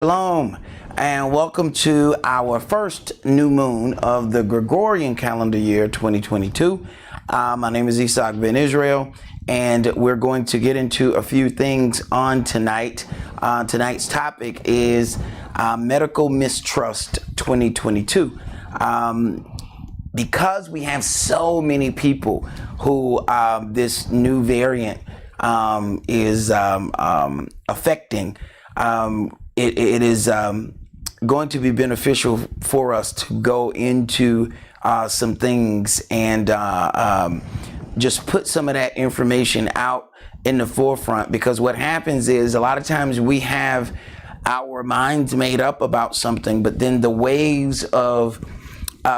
Shalom, and welcome to our first new moon of the Gregorian calendar year 2022. My name is Esaac Ben Israel, and we're going to get into a few things on tonight. Tonight's topic is Medical Mistrust 2022. Because we have so many people who this new variant is affecting, it is going to be beneficial for us to go into some things and just put some of that information out in the forefront, because what happens is a lot of times we have our minds made up about something, but then the waves of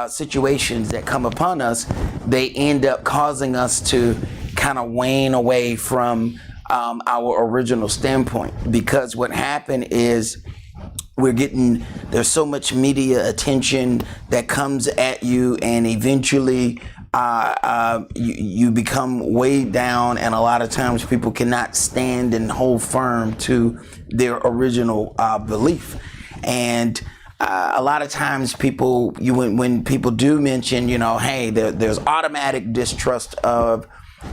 situations that come upon us, they end up causing us to kind of wane away from our original standpoint. Because what happened is there's so much media attention that comes at you, and eventually you become weighed down, and a lot of times people cannot stand and hold firm to their original belief. And a lot of times when people do mention, hey, there's automatic distrust of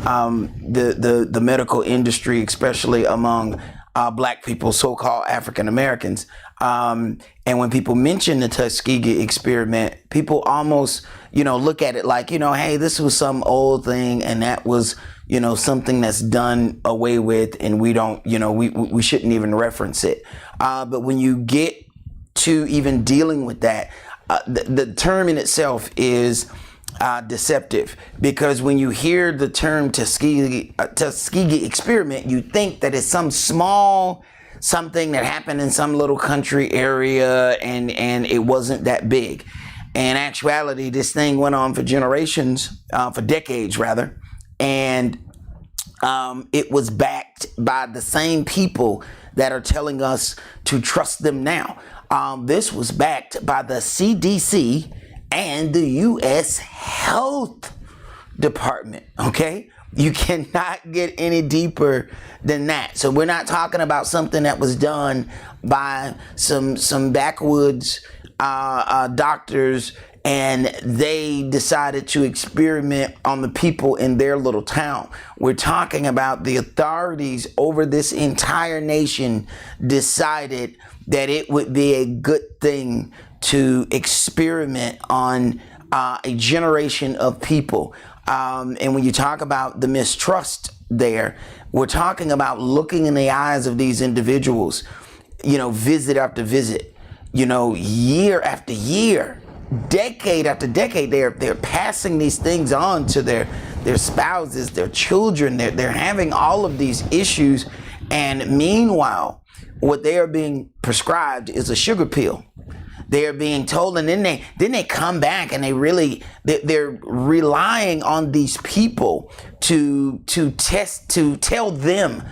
the medical industry, especially among black people, so-called African Americans. And when people mention the Tuskegee experiment, people almost, look at it like, hey, this was some old thing, and that was, something that's done away with, and we don't, we shouldn't even reference it. But when you get to even dealing with that, the term in itself is deceptive, because when you hear the term Tuskegee experiment, you think that it's some small something that happened in some little country area, and it wasn't that big. In actuality, this thing went on for generations, for decades rather, and it was backed by the same people that are telling us to trust them now. This was backed by the CDC and the U.S. Health Department, okay? You cannot get any deeper than that. So we're not talking about something that was done by some backwoods doctors, and they decided to experiment on the people in their little town. We're talking about the authorities over this entire nation decided that it would be a good thing to experiment on a generation of people. And when you talk about the mistrust there, we're talking about looking in the eyes of these individuals, visit after visit, year after year, decade after decade. They're passing these things on to their spouses, their children. They're having all of these issues. And meanwhile, what they are being prescribed is a sugar pill. They are being told, and then they come back, and they're relying on these people to tell them,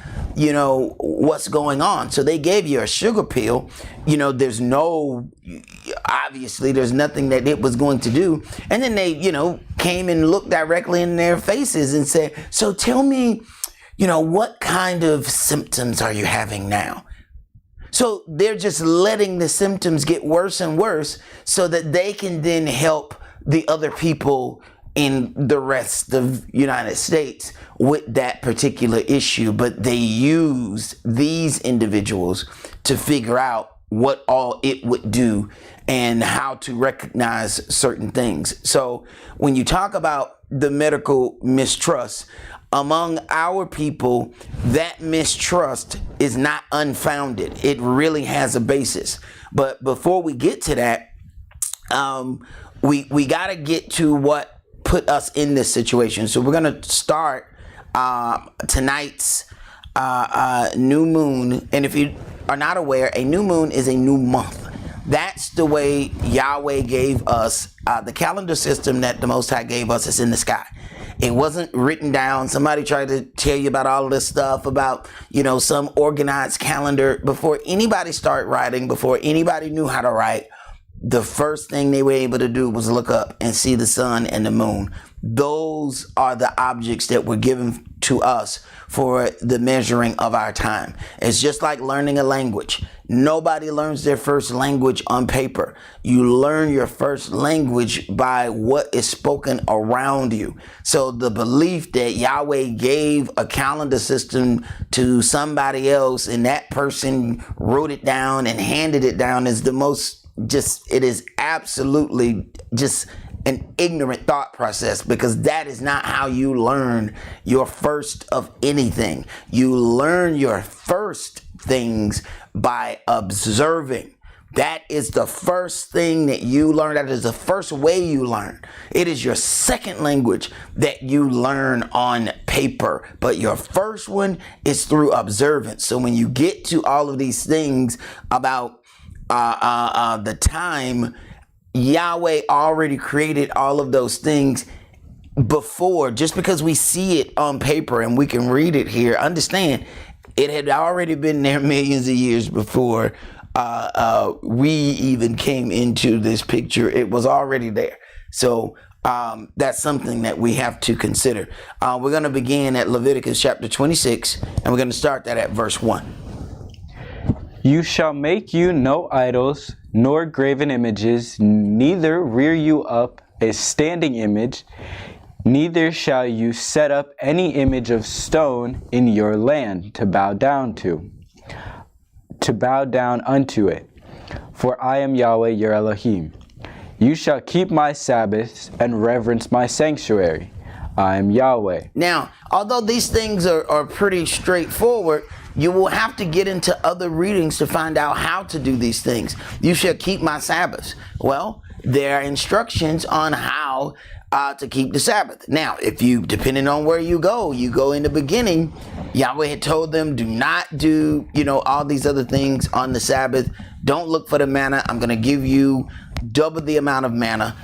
what's going on. So they gave you a sugar pill. Obviously there's nothing that it was going to do. And then they, came and looked directly in their faces and said, so tell me, what kind of symptoms are you having now? So they're just letting the symptoms get worse and worse so that they can then help the other people in the rest of the United States with that particular issue. But they use these individuals to figure out what all it would do and how to recognize certain things. So when you talk about the medical mistrust among our people, that mistrust is not unfounded. It really has a basis. But before we get to that, we got to get to what put us in this situation. So we're going to start tonight's new moon. And if you are not aware, a new moon is a new month. That's the way Yahweh gave us the calendar system that the Most High gave us is in the sky. It wasn't written down. Somebody tried to tell you about all this stuff about, some organized calendar. Before anybody started writing, before anybody knew how to write, the first thing they were able to do was look up and see the sun and the moon. Those are the objects that were given to us for the measuring of our time. It's just like learning a language. Nobody learns their first language on paper. You learn your first language by what is spoken around you. So the belief that Yahweh gave a calendar system to somebody else and that person wrote it down and handed it down is the most it is absolutely just an ignorant thought process, because that is not how you learn your first of anything. You learn your first things by observing. That is the first thing that you learn. That is the first way you learn. It is your second language that you learn on paper, but your first one is through observance. So when you get to all of these things about the time, Yahweh already created all of those things before. Just because we see it on paper and we can read it here, understand it had already been there millions of years before we even came into this picture. It was already there. So that's something that we have to consider. We're going to begin at Leviticus chapter 26, and we're going to start that at verse 1. You shall make you no idols, nor graven images, neither rear you up a standing image, neither shall you set up any image of stone in your land to bow down unto it. For I am Yahweh your Elohim. You shall keep my Sabbaths and reverence my sanctuary. I am Yahweh. Now, although these things are pretty straightforward, you will have to get into other readings to find out how to do these things. You shall keep my Sabbaths. Well, there are instructions on how to keep the Sabbath. Now, if you, depending on where you go in the beginning, Yahweh had told them, do not do, all these other things on the Sabbath. Don't look for the manna. I'm going to give you double the amount of manna.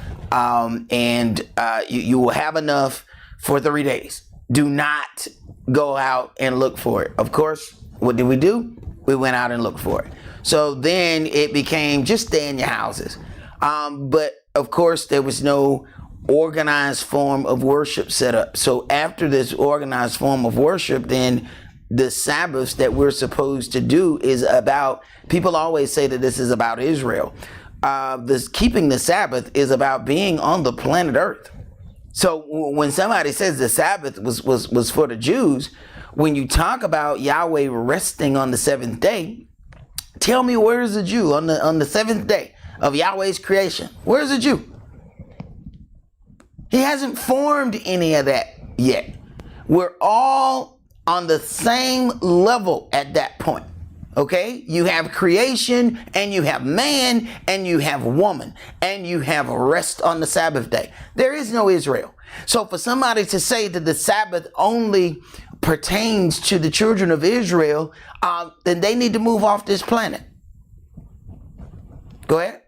And you will have enough for 3 days. Do not go out and look for it. Of course, what did we do? We went out and looked for it. So then it became just stay in your houses. But of course, there was no organized form of worship set up. So after this organized form of worship, then the Sabbaths that we're supposed to do is about, people always say that this is about Israel. This keeping the Sabbath is about being on the planet Earth. So when somebody says the Sabbath was for the Jews, when you talk about Yahweh resting on the seventh day, tell me, where is the Jew on the seventh day of Yahweh's creation? Where is the Jew? He hasn't formed any of that yet. We're all on the same level at that point. Okay, you have creation, and you have man, and you have woman, and you have rest on the Sabbath day. There is no Israel. So for somebody to say that the Sabbath only pertains to the children of Israel, then they need to move off this planet. Go ahead.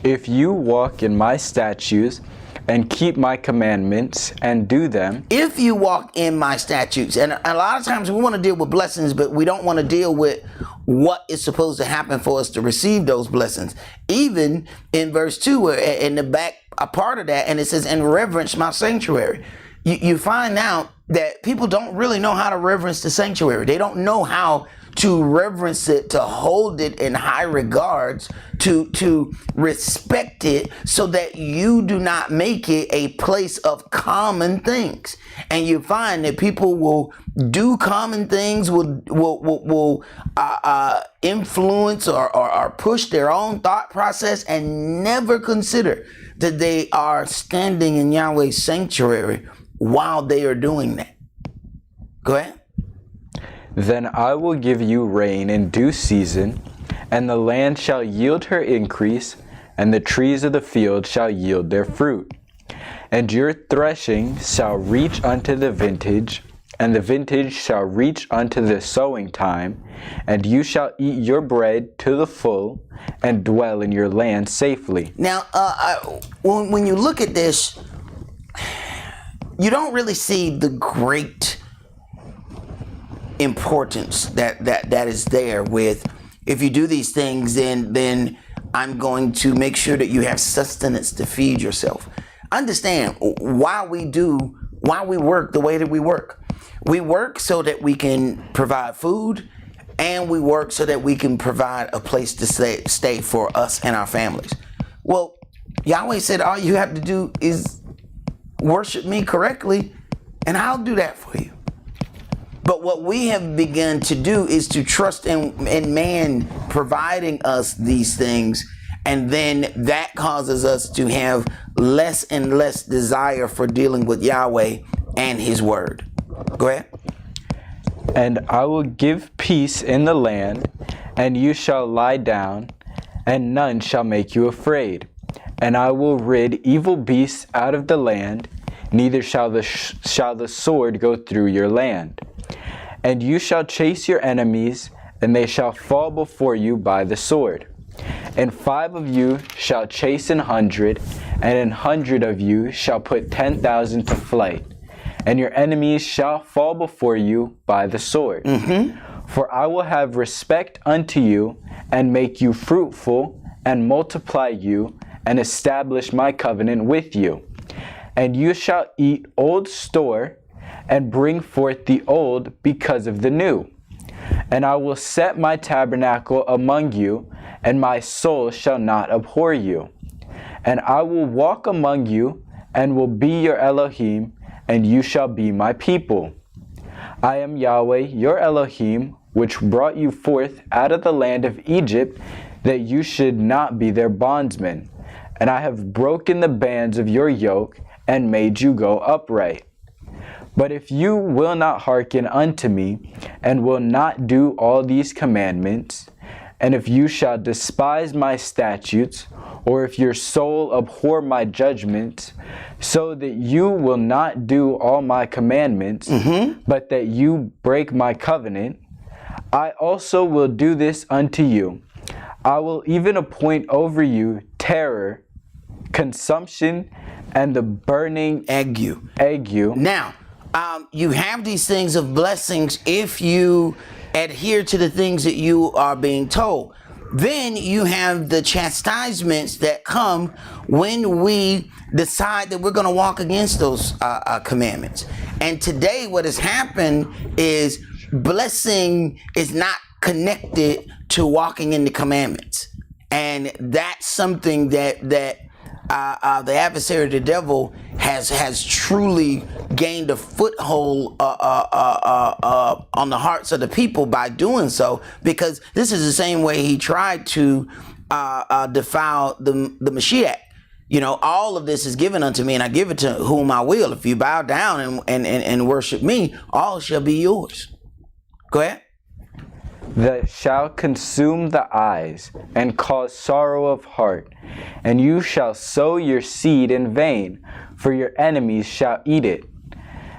If you walk in my statutes and keep my commandments and do them. If you walk in my statutes. And a lot of times we want to deal with blessings, but we don't want to deal with what is supposed to happen for us to receive those blessings. Even in verse 2, where in the back, a part of that, and it says, and reverence my sanctuary. You find out that people don't really know how to reverence the sanctuary. They don't know how to reverence it, to hold it in high regards, to respect it, so that you do not make it a place of common things. And you find that people will do common things, will influence or push their own thought process, and never consider that they are standing in Yahweh's sanctuary while they are doing that. Go ahead. Then I will give you rain in due season, and the land shall yield her increase, and the trees of the field shall yield their fruit. And your threshing shall reach unto the vintage, and the vintage shall reach unto the sowing time, and you shall eat your bread to the full, and dwell in your land safely. Now, when you look at this, you don't really see the great importance that is there with, if you do these things, then I'm going to make sure that you have sustenance to feed yourself. Understand why we work the way that we work. We work so that we can provide food, and we work so that we can provide a place to stay for us and our families. Well, Yahweh said all you have to do is worship me correctly, and I'll do that for you. But what we have begun to do is to trust in man providing us these things, and then that causes us to have less and less desire for dealing with Yahweh and his word. Go ahead. And I will give peace in the land, and you shall lie down, and none shall make you afraid. And I will rid evil beasts out of the land, neither shall the sword go through your land. And you shall chase your enemies, and they shall fall before you by the sword. And 5 of you shall chase 100, and 100 of you shall put 10,000 to flight. And your enemies shall fall before you by the sword. For I will have respect unto you, and make you fruitful, and multiply you, and establish my covenant with you. And you shall eat old store, and bring forth the old because of the new. And I will set my tabernacle among you, and my soul shall not abhor you. And I will walk among you, and will be your Elohim, and you shall be my people. I am Yahweh, your Elohim, which brought you forth out of the land of Egypt, that you should not be their bondsmen. And I have broken the bands of your yoke, and made you go upright. But if you will not hearken unto me, and will not do all these commandments, and if you shall despise my statutes, or if your soul abhor my judgments, so that you will not do all my commandments, but that you break my covenant, I also will do this unto you. I will even appoint over you terror, consumption, and the burning ague. Now, you have these things of blessings if you adhere to the things that you are being told. Then you have the chastisements that come when we decide that we're going to walk against those commandments. And today what has happened is blessing is not connected to walking in the commandments. And that's something that the adversary, the devil, has truly gained a foothold on the hearts of the people by doing so, because this is the same way he tried to defile the Mashiach. You know, all of this is given unto me, and I give it to whom I will. If you bow down and worship me, all shall be yours. Go ahead. That shall consume the eyes, and cause sorrow of heart. And you shall sow your seed in vain, for your enemies shall eat it.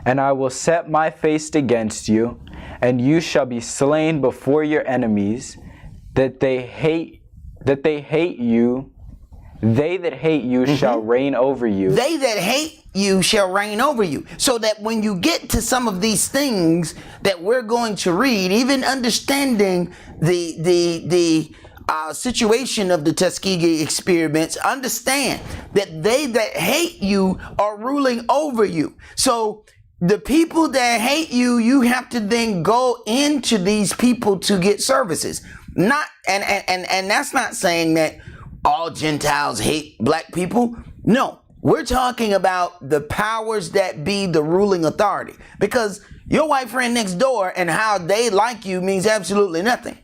And I will set my face against you, and you shall be slain before your enemies, that they hate you. They that hate you shall reign over you. They that hate you shall reign over you. So that when you get to some of these things that we're going to read, even understanding the situation of the Tuskegee experiments, understand that they that hate you are ruling over you. So the people that hate you, you have to then go into these people to get services. Not and that's not saying that all Gentiles hate black people. No, we're talking about the powers that be, the ruling authority. Because your white friend next door and how they like you means absolutely nothing.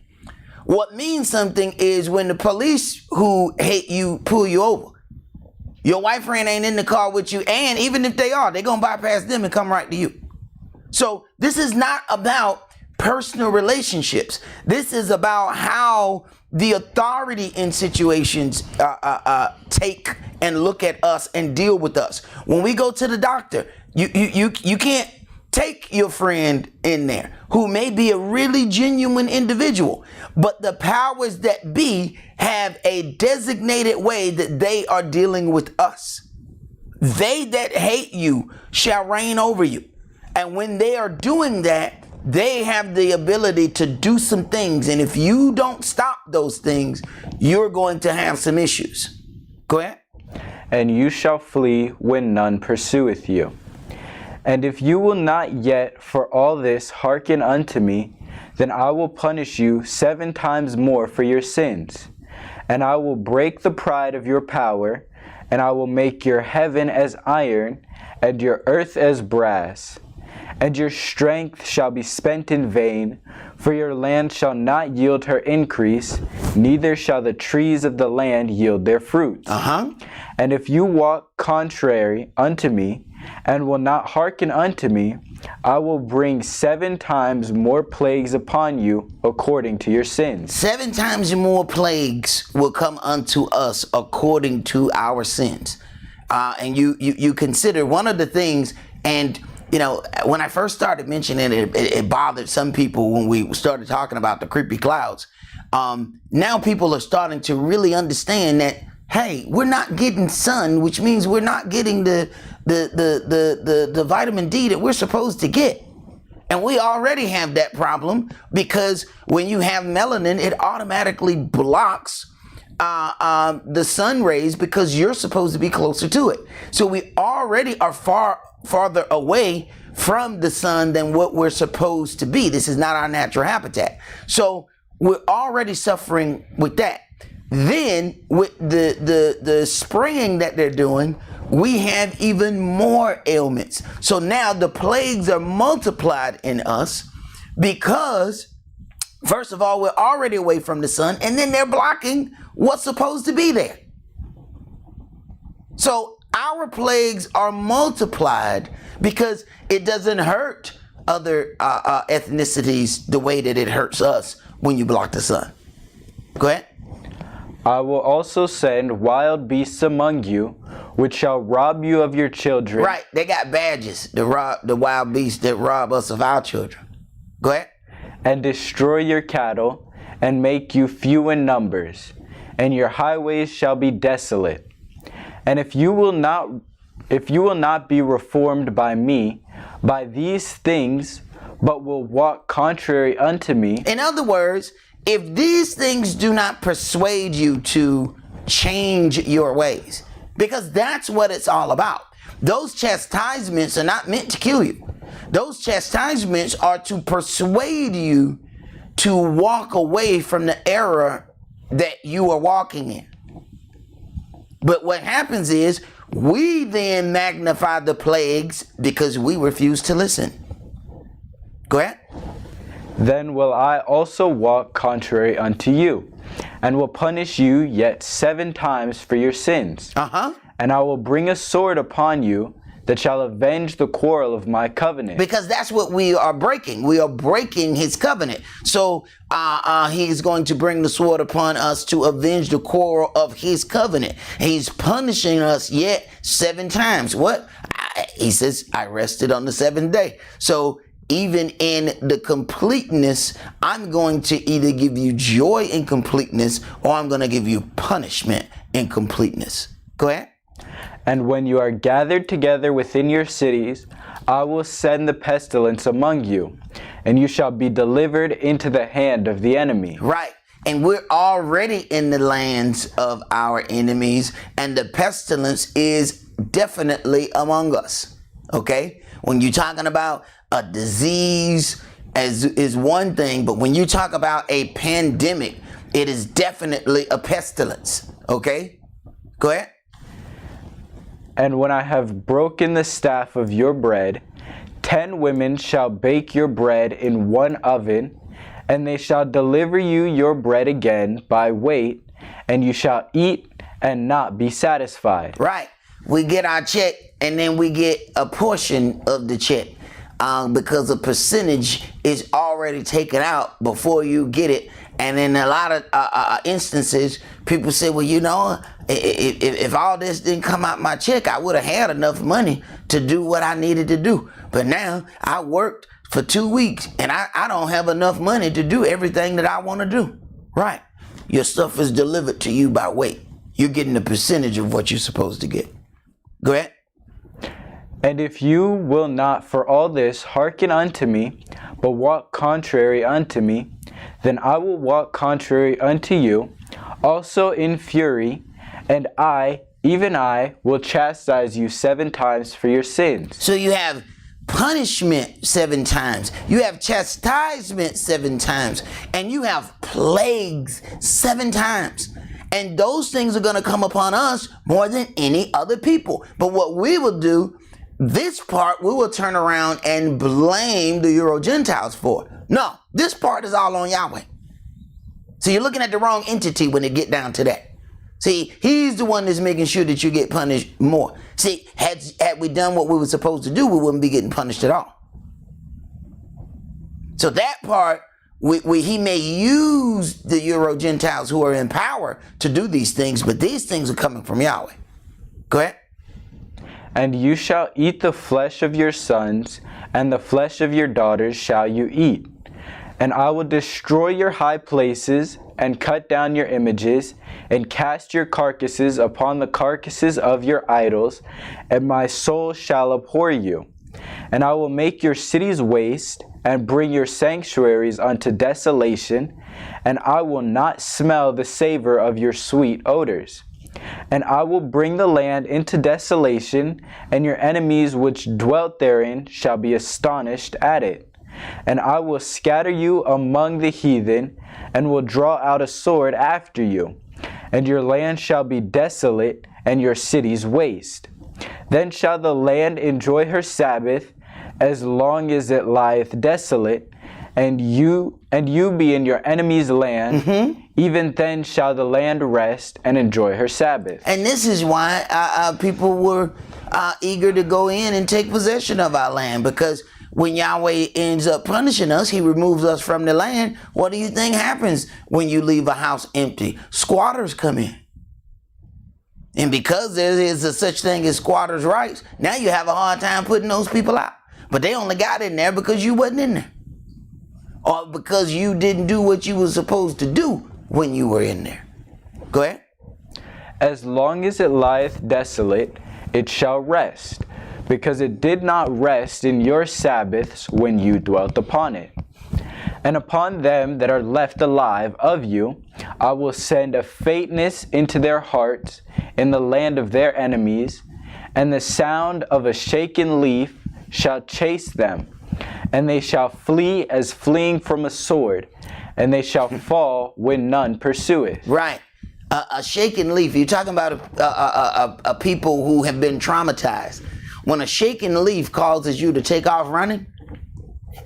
What means something is when the police who hate you pull you over. Your white friend ain't in the car with you, and even if they are, they're going to bypass them and come right to you. So this is not about personal relationships. This is about how the authority in situations take and look at us and deal with us. When we go to the doctor, you can't take your friend in there who may be a really genuine individual, but the powers that be have a designated way that they are dealing with us. They that hate you shall reign over you. And when they are doing that, they have the ability to do some things. And if you don't stop those things, you're going to have some issues. Go ahead. And you shall flee when none pursueth you. And if you will not yet for all this hearken unto me, then I will punish you 7 times more for your sins. And I will break the pride of your power, and I will make your heaven as iron, and your earth as brass. And your strength shall be spent in vain, for your land shall not yield her increase, neither shall the trees of the land yield their fruits. And if you walk contrary unto me, and will not hearken unto me, I will bring 7 times more plagues upon you according to your sins. 7 times more plagues will come unto us according to our sins. And you consider one of the things, and you know, when I first started mentioning it, it bothered some people when we started talking about the creepy clouds. Now people are starting to really understand that, hey, we're not getting sun, which means we're not getting the vitamin D that we're supposed to get. And we already have that problem because when you have melanin, it automatically blocks the sun rays because you're supposed to be closer to it. So we already are farther away from the sun than what we're supposed to be. This is not our natural habitat. So we're already suffering with that. Then with the spraying that they're doing, we have even more ailments. So now the plagues are multiplied in us because, first of all, we're already away from the sun, and then they're blocking what's supposed to be there. So our plagues are multiplied because it doesn't hurt other ethnicities the way that it hurts us when you block the sun. Go ahead. I will also send wild beasts among you, which shall rob you of your children. Right, they got badges to rob the wild beasts that rob us of our children. Go ahead. And destroy your cattle, and make you few in numbers, and your highways shall be desolate. And if you will not be reformed by me, by these things, but will walk contrary unto me. In other words, if these things do not persuade you to change your ways, because that's what it's all about. Those chastisements are not meant to kill you. Those chastisements are to persuade you to walk away from the error that you are walking in. But what happens is we then magnify the plagues because we refuse to listen. Go ahead. Then will I also walk contrary unto you, and will punish you yet 7 times for your sins. And I will bring a sword upon you that shall avenge the quarrel of my covenant. Because that's what we are breaking. We are breaking his covenant. So he's going to bring the sword upon us to avenge the quarrel of his covenant. He's punishing us yet 7 times. What? He says, I rested on the 7th day. So even in the completeness, I'm going to either give you joy in completeness or I'm going to give you punishment in completeness. Go ahead. And when you are gathered together within your cities, I will send the pestilence among you, and you shall be delivered into the hand of the enemy. Right. And we're already in the lands of our enemies, and the pestilence is definitely among us. Okay? When you're talking about a disease is one thing, but when you talk about a pandemic, it is definitely a pestilence. Okay? Go ahead. And when I have broken the staff of your bread, 10 women shall bake your bread in one oven, and they shall deliver you your bread again by weight, and you shall eat and not be satisfied. Right. We get our check, and then we get a portion of the check because a percentage is already taken out before you get it. And in a lot of instances, people say, well, you know, if all this didn't come out my check, I would have had enough money to do what I needed to do. But now I worked for 2 weeks and I don't have enough money to do everything that I want to do. Right. Your stuff is delivered to you by weight. You're getting a percentage of what you're supposed to get. Go ahead. And if you will not for all this hearken unto me, but walk contrary unto me, then I will walk contrary unto you, also in fury, and I, even I, will chastise you 7 times for your sins. So you have punishment 7 times, you have chastisement 7 times, and you have plagues 7 times. And those things are going to come upon us more than any other people. But what we will do, this part, we will turn around and blame the Euro-Gentiles for. No, this part is all on Yahweh. So you're looking at the wrong entity when it get down to that. See, he's the one that's making sure that you get punished more. See, had we done what we were supposed to do, we wouldn't be getting punished at all. So that part, he may use the Euro-Gentiles who are in power to do these things, but these things are coming from Yahweh. Go ahead. And you shall eat the flesh of your sons, and the flesh of your daughters shall you eat. And I will destroy your high places, and cut down your images, and cast your carcasses upon the carcasses of your idols, and my soul shall abhor you. And I will make your cities waste, and bring your sanctuaries unto desolation, and I will not smell the savor of your sweet odors. And I will bring the land into desolation, and your enemies which dwelt therein shall be astonished at it. And I will scatter you among the heathen, and will draw out a sword after you. And your land shall be desolate, and your cities waste. Then shall the land enjoy her Sabbath, as long as it lieth desolate, and you be in your enemy's land, even then shall the land rest and enjoy her Sabbath. And this is why people were eager to go in and take possession of our land, because when Yahweh ends up punishing us, he removes us from the land. What do you think happens when you leave a house empty? Squatters come in. And because there is a such thing as squatters' rights, now you have a hard time putting those people out. But they only got in there because you wasn't in there. Or because you didn't do what you were supposed to do when you were in there. Go ahead. As long as it lieth desolate, it shall rest, because it did not rest in your Sabbaths when you dwelt upon it. And upon them that are left alive of you, I will send a faintness into their hearts in the land of their enemies, and the sound of a shaken leaf shall chase them, and they shall flee as fleeing from a sword, and they shall fall when none pursueth. Right. A shaken leaf. You're talking about a people who have been traumatized. When a shaken leaf causes you to take off running,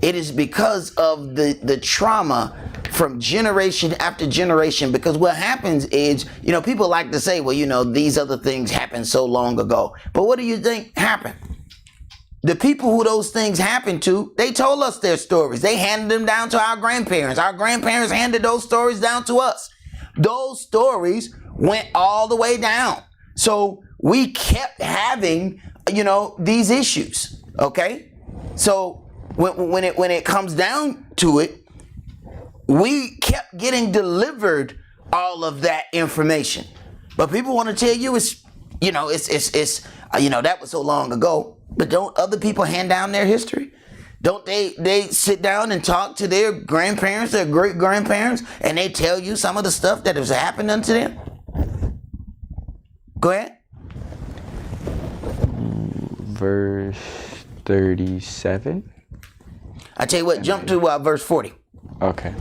it is because of the trauma from generation after generation. Because what happens is, people like to say, well, these other things happened so long ago. But what do you think happened? The people who those things happened to, they told us their stories. They handed them down to our grandparents. Our grandparents handed those stories down to us. Those stories went all the way down. So we kept having, these issues. Okay. So when it comes down to it, we kept getting delivered all of that information. But people want to tell you that was so long ago. But don't other people hand down their history? Don't they sit down and talk to their grandparents, their great-grandparents, and they tell you some of the stuff that has happened unto them? Go ahead. Verse 37. I tell you what, jump to verse 40. Okay.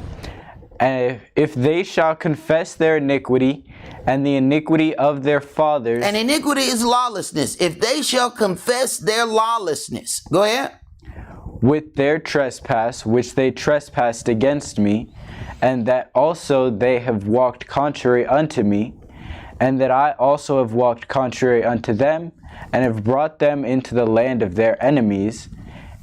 And if they shall confess their iniquity and the iniquity of their fathers. And iniquity is lawlessness. If they shall confess their lawlessness. Go ahead. With their trespass, which they trespassed against me, and that also they have walked contrary unto me, and that I also have walked contrary unto them, and have brought them into the land of their enemies,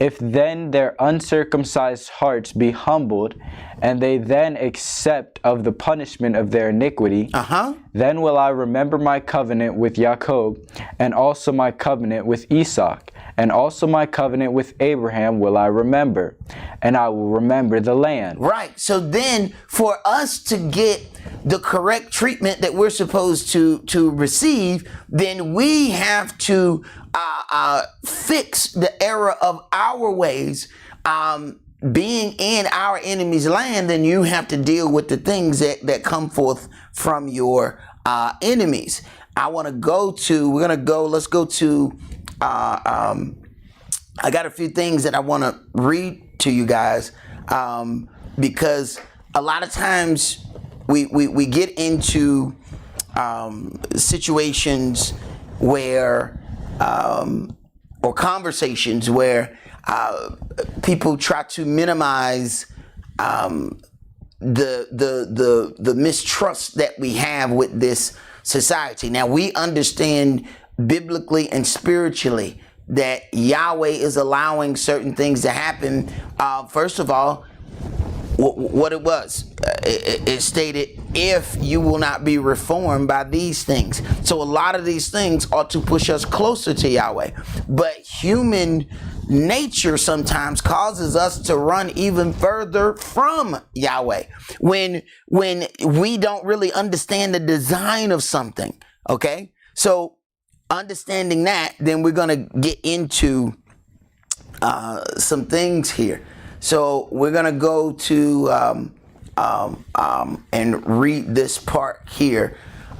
if then their uncircumcised hearts be humbled, and they then accept of the punishment of their iniquity, then will I remember my covenant with Jacob, and also my covenant with Esaac, and also my covenant with Abraham will I remember, and I will remember the land. Right. So then for us to get the correct treatment that we're supposed to receive, then we have to fix the error of our ways being in our enemy's land, then you have to deal with the things that come forth from your enemies. Let's go to, I got a few things that I want to read to you guys, because a lot of times we get into situations where, or conversations where people try to minimize the mistrust that we have with this society. Now, we understand biblically and spiritually that Yahweh is allowing certain things to happen. First of all, what it was, it stated, if you will not be reformed by these things. So a lot of these things ought to push us closer to Yahweh. But human nature sometimes causes us to run even further from Yahweh when we don't really understand the design of something. Okay, so understanding that, then we're going to get into some things here. So we're going to go to and read this part here.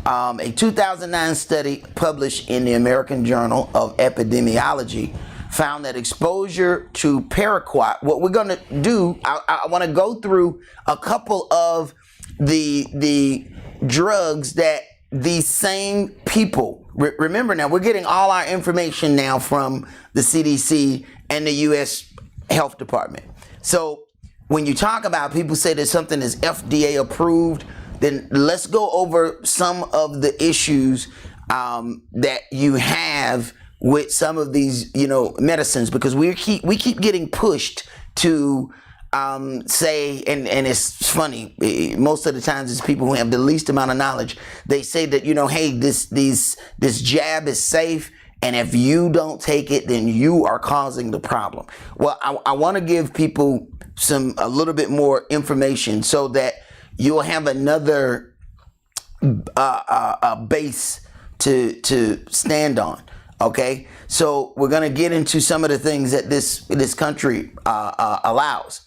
A 2009 study published in the American Journal of Epidemiology found that exposure to paraquat, what we're going to do, I want to go through a couple of the drugs that these same people, remember now, we're getting all our information now from the CDC and the U.S. Health Department. So when you talk about, people say that something is FDA approved, then let's go over some of the issues that you have with some of these, medicines, because we keep getting pushed to say, and it's funny, most of the times it's people who have the least amount of knowledge. They say that, hey, this jab is safe, and if you don't take it, then you are causing the problem. Well, I want to give people a little bit more information so that you'll have another base to stand on. Okay, so we're going to get into some of the things that this country allows.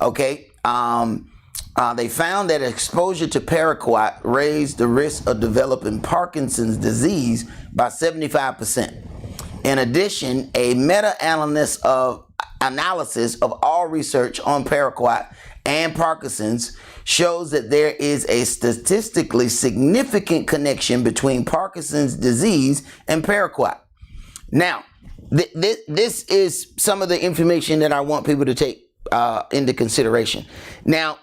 Okay, they found that exposure to paraquat raised the risk of developing Parkinson's disease by 75%. In addition, a meta-analysis of all research on paraquat and Parkinson's shows that there is a statistically significant connection between Parkinson's disease and paraquat. Now, this is some of the information that I want people to take into consideration. Now,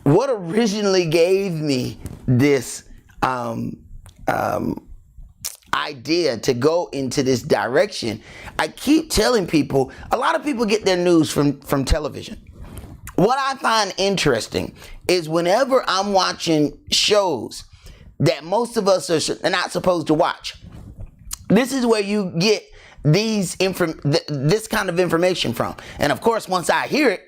what originally gave me this idea to go into this direction, I keep telling people, a lot of people get their news from television. What I find interesting is whenever I'm watching shows that most of us are not supposed to watch, this is where you get this kind of information from. And of course, once I hear it,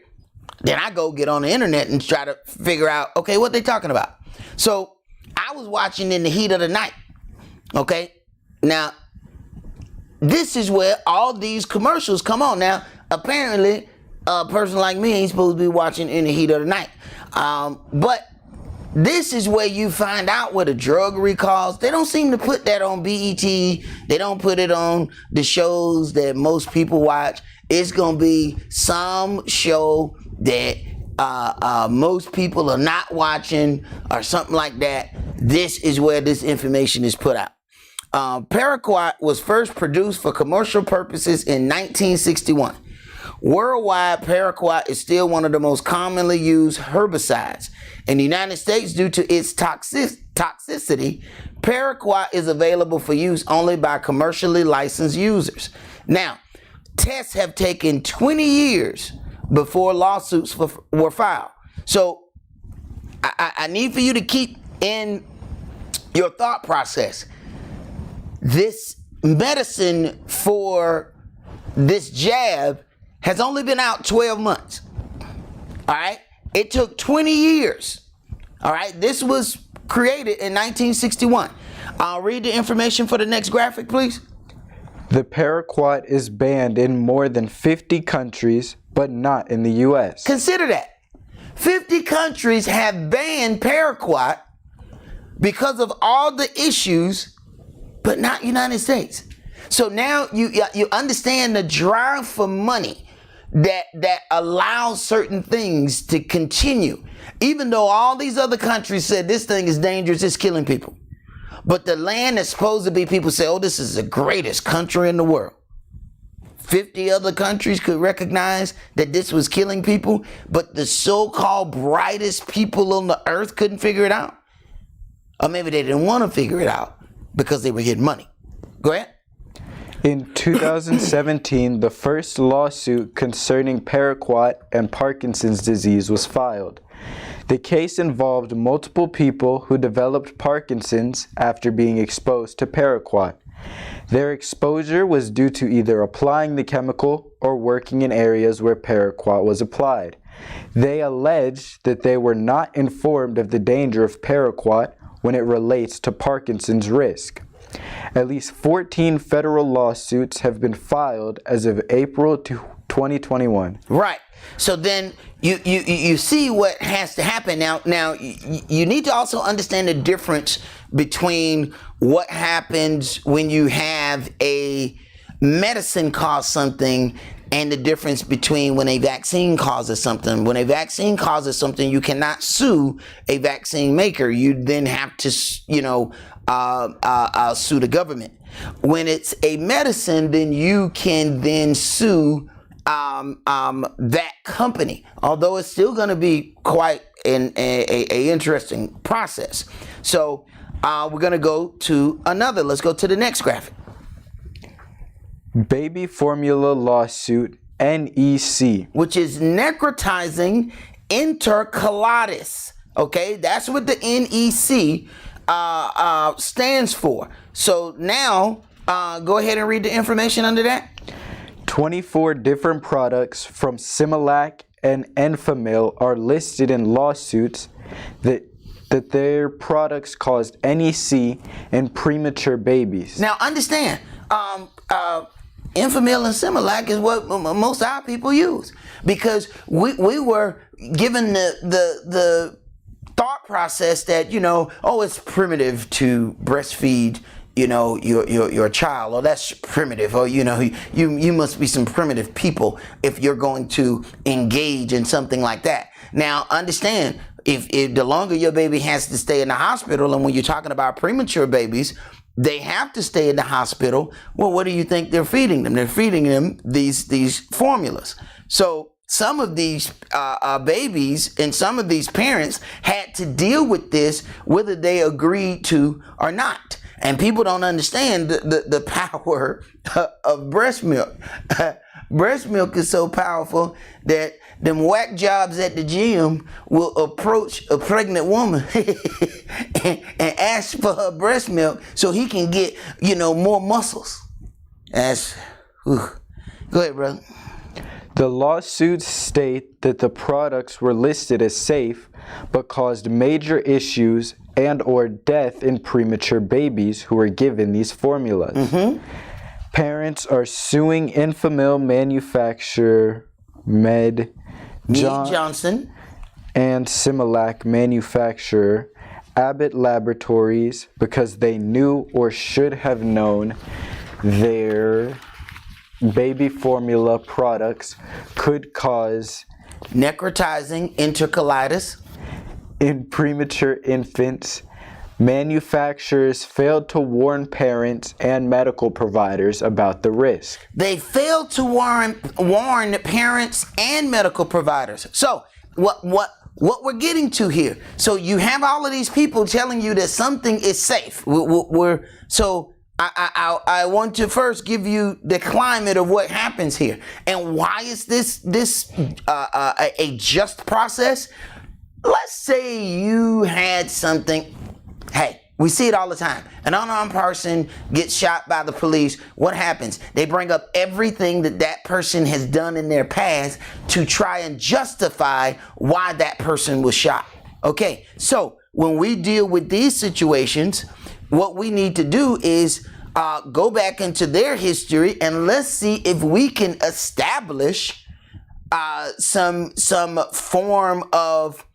then I go get on the internet and try to figure out, okay, what they talking about. So I was watching In the Heat of the Night. Okay, now this is where all these commercials come on. Now, apparently, a person like me ain't supposed to be watching In the Heat of the Night. But this is where you find out where the drug recalls. They don't seem to put that on BET. They don't put it on the shows that most people watch. It's going to be some show that most people are not watching or something like that. This is where this information is put out. Paraquat was first produced for commercial purposes in 1961. Worldwide, paraquat is still one of the most commonly used herbicides. In the United States, due to its toxicity, paraquat is available for use only by commercially licensed users. Now, tests have taken 20 years before lawsuits were filed. So I need for you to keep in your thought process. This medicine for this jab has only been out 12 months. All right. It took 20 years. All right. This was created in 1961. I'll read the information for the next graphic, please. The paraquat is banned in more than 50 countries but not in the U.S. Consider that. 50 countries have banned paraquat because of all the issues, but not United States. So now you understand the drive for money that allows certain things to continue, even though all these other countries said this thing is dangerous, it's killing people. But the land that's supposed to be, people say, oh, this is the greatest country in the world. 50 other countries could recognize that this was killing people, but the so-called brightest people on the earth couldn't figure it out. Or maybe they didn't want to figure it out because they were getting money. Go ahead. In 2017, the first lawsuit concerning paraquat and Parkinson's disease was filed. The case involved multiple people who developed Parkinson's after being exposed to paraquat. Their exposure was due to either applying the chemical or working in areas where paraquat was applied. They alleged that they were not informed of the danger of paraquat when it relates to Parkinson's risk. At least 14 federal lawsuits have been filed as of April 2021. Right. So then you see what has to happen. Now you need to also understand the difference between what happens when you have a medicine cause something and the difference between when a vaccine causes something. When a vaccine causes something, you cannot sue a vaccine maker. You then have to, sue the government. When it's a medicine, then you can then sue that company, although it's still going to be quite an interesting process. So we're going to go to another. Let's go to the next graphic. Baby formula lawsuit, NEC. Which is necrotizing enterocolitis. Okay, that's what the NEC stands for. So now, go ahead and read the information under that. 24 different products from Similac and Enfamil are listed in lawsuits that their products caused NEC in premature babies. Now understand, Enfamil and Similac is what most of our people use, because we were given the thought process that, it's primitive to breastfeed your child. Oh, that's primitive. Oh, you must be some primitive people if you're going to engage in something like that. Now understand, if the longer your baby has to stay in the hospital, and when you're talking about premature babies, they have to stay in the hospital. Well, what do you think they're feeding them? They're feeding them these formulas. So some of these babies and some of these parents had to deal with this whether they agreed to or not. And people don't understand the power of breast milk. Breast milk is so powerful that them whack jobs at the gym will approach a pregnant woman and ask for her breast milk so he can get, more muscles. Go ahead, brother. The lawsuits state that the products were listed as safe, but caused major issues and or death in premature babies who were given these formulas. Mm-hmm. Parents are suing Enfamil manufacturer Johnson and Similac manufacturer Abbott Laboratories because they knew or should have known their baby formula products could cause necrotizing enterocolitis in premature infants. Manufacturers failed to warn parents and medical providers about the risk. They failed to warn parents and medical providers. So what we're getting to here? So you have all of these people telling you that something is safe. I want to first give you the climate of what happens here and why is this a just process. Let's say you had something. Hey, we see it all the time. An unarmed person gets shot by the police. What happens? They bring up everything that person has done in their past to try and justify why that person was shot. Okay, so when we deal with these situations, what we need to do is go back into their history and let's see if we can establish some form of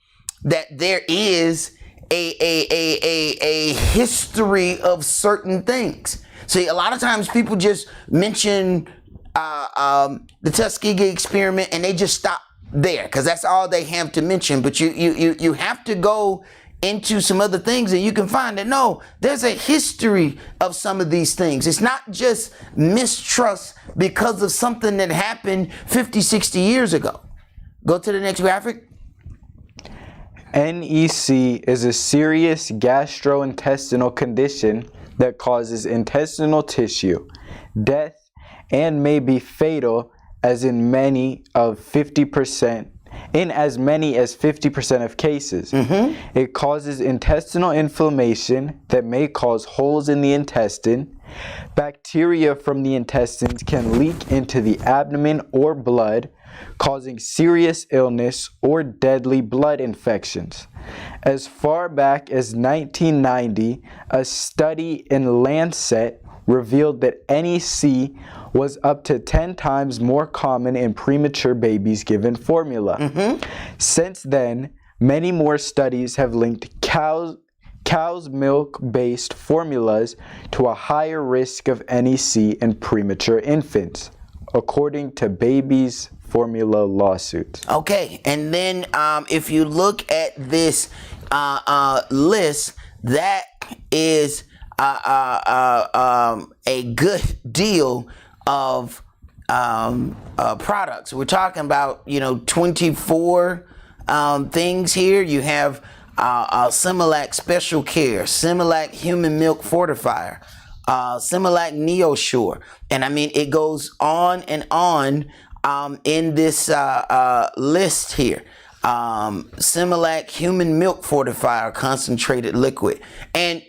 that there is a history of certain things. See, a lot of times people just mention the Tuskegee experiment and they just stop there because that's all they have to mention. But you have to go into some other things and you can find that no, there's a history of some of these things. It's not just mistrust because of something that happened 50, 60 years ago. Go to the next graphic. NEC is a serious gastrointestinal condition that causes intestinal tissue, death, and may be fatal as in as many as 50% of cases. It causes intestinal inflammation that may cause holes in the intestine. Bacteria from the intestines can leak into the abdomen or blood, causing serious illness or deadly blood infections. As far back as 1990, a study in Lancet revealed that NEC was up to 10 times more common in premature babies given formula. Since then, many more studies have linked cow's milk-based formulas to a higher risk of NEC in premature infants, according to babies' formula lawsuits. Okay, and then if you look at this list, that is a good deal of products. We're talking about 24 things here. You have Similac Special Care, Similac Human Milk Fortifier, Similac NeoSure, and I mean it goes on and on in this list here. Similac Human Milk Fortifier Concentrated Liquid, and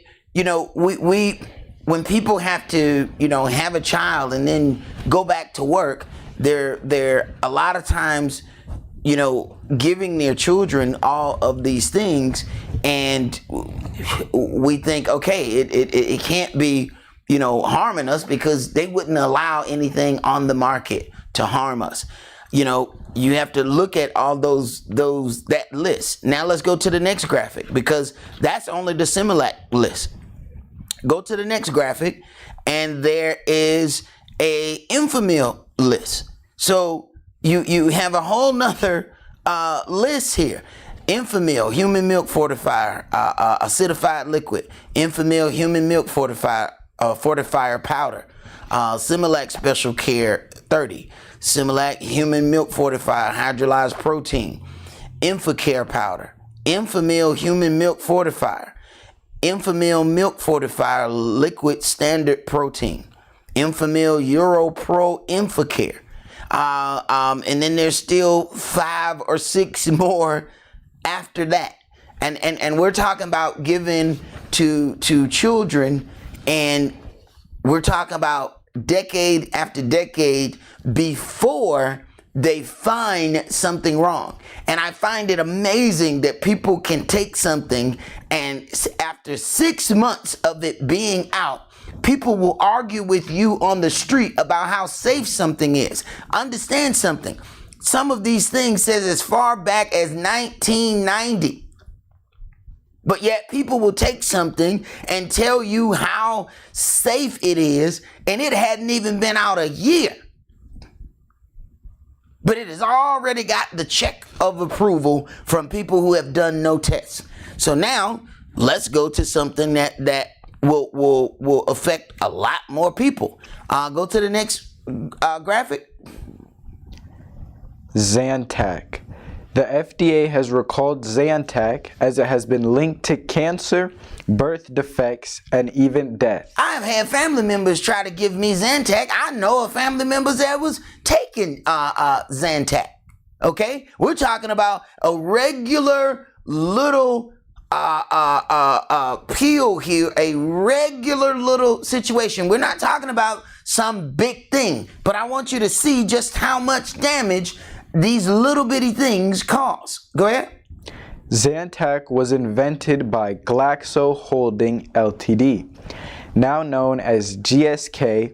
we when people have to have a child and then go back to work, they're a lot of times giving their children all of these things, and we think, okay, it can't be harming us because they wouldn't allow anything on the market to harm us. You have to look at all that list. Now let's go to the next graphic because that's only the Similac list. Go to the next graphic, and there is a Enfamil list. So you have a whole nother list here. Enfamil Human Milk Fortifier, acidified liquid. Enfamil Human Milk Fortifier powder. Similac Special Care 30. Similac Human Milk Fortifier hydrolyzed protein. Enfacare powder. Enfamil Human Milk Fortifier. Enfamil Milk Fortifier liquid standard protein. Enfamil EuroPro Enfacare. And then there's still 5 or 6 more after that. And we're talking about giving to children, and we're talking about decade after decade before they find something wrong. And I find it amazing that people can take something and after 6 months of it being out, people will argue with you on the street about how safe something is. Understand something. Some of these things says as far back as 1990. But yet people will take something and tell you how safe it is, and it hadn't even been out a year. But it has already got the check of approval from people who have done no tests. So now let's go to something that will affect a lot more people. Go to the next graphic. Zantac. The FDA has recalled Zantac as it has been linked to cancer, birth defects, and even death. I have had family members try to give me Zantac. I know of family members that was taking Zantac. Okay? We're talking about a regular little pill here, a regular little situation. We're not talking about some big thing, but I want you to see just how much damage these little bitty things cause. Go ahead. Zantac was invented by Glaxo Holding Ltd, now known as GSK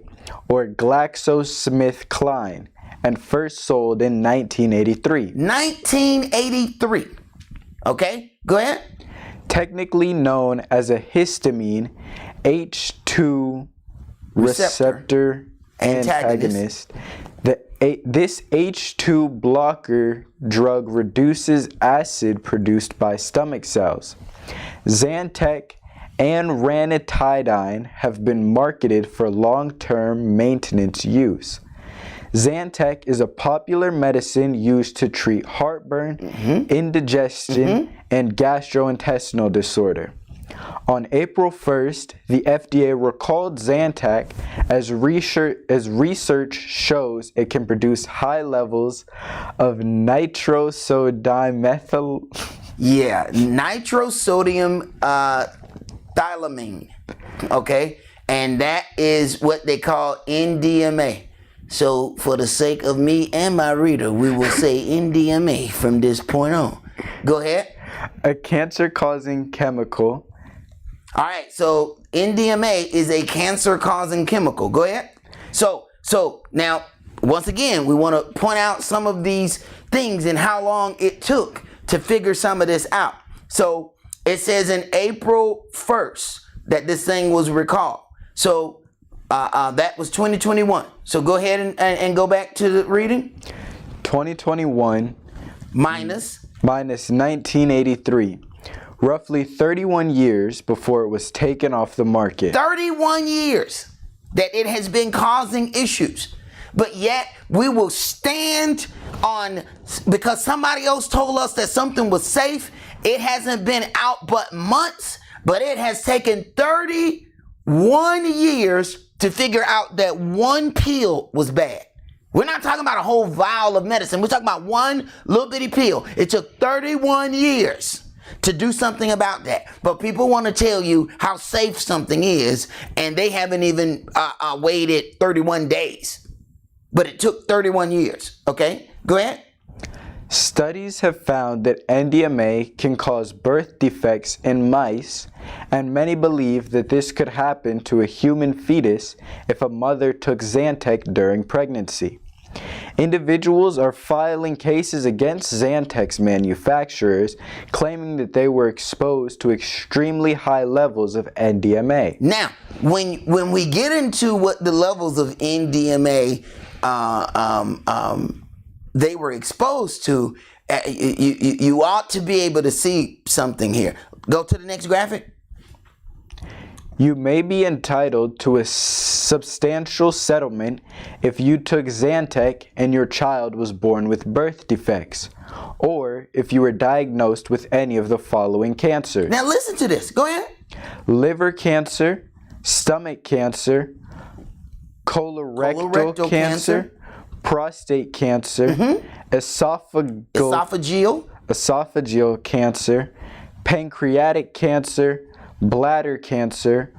or GlaxoSmithKline, and first sold in 1983. 1983. Okay, go ahead. Technically known as a histamine H2 receptor antagonist. This H2 blocker drug reduces acid produced by stomach cells. Zantac and ranitidine have been marketed for long-term maintenance use. Zantac is a popular medicine used to treat heartburn, indigestion, and gastrointestinal disorder. On April 1st, the FDA recalled Zantac as research shows it can produce high levels of nitrosodimethyl. Yeah, nitrosodium thilamine. Okay, and that is what they call NDMA. So, for the sake of me and my reader, we will say NDMA from this point on. Go ahead. A cancer-causing chemical. All right, so NDMA is a cancer-causing chemical. Go ahead. So now, once again, we want to point out some of these things and how long it took to figure some of this out. So it says in April 1st that this thing was recalled. So that was 2021. So go ahead and go back to the reading. 2021 minus 1983. Roughly 31 years before it was taken off the market. 31 years that it has been causing issues. But yet we will stand on, because somebody else told us that something was safe. It hasn't been out but months, but it has taken 31 years to figure out that one pill was bad. We're not talking about a whole vial of medicine. We're talking about one little bitty pill. It took 31 years to do something about that. But people want to tell you how safe something is, and they haven't even waited 31 days. But it took 31 years. Okay, go ahead. Studies have found that NDMA can cause birth defects in mice, and many believe that this could happen to a human fetus if a mother took Zantac during pregnancy. Individuals are filing cases against Zantac's manufacturers, claiming that they were exposed to extremely high levels of NDMA. Now, when we get into what the levels of NDMA they were exposed to, you ought to be able to see something here. Go to the next graphic. You may be entitled to a substantial settlement if you took Zantac and your child was born with birth defects, or if you were diagnosed with any of the following cancers. Now listen to this. Go ahead. Liver cancer, stomach cancer, colorectal cancer, prostate cancer, esophageal cancer, pancreatic cancer, bladder cancer,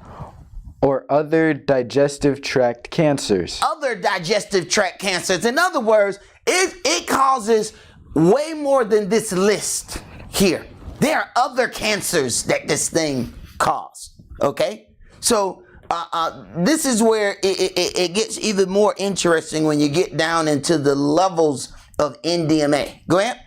or other digestive tract cancers. Other digestive tract cancers. In other words, it causes way more than this list here. There are other cancers that this thing causes. Okay? So this is where it gets even more interesting when you get down into the levels of NDMA. Go ahead.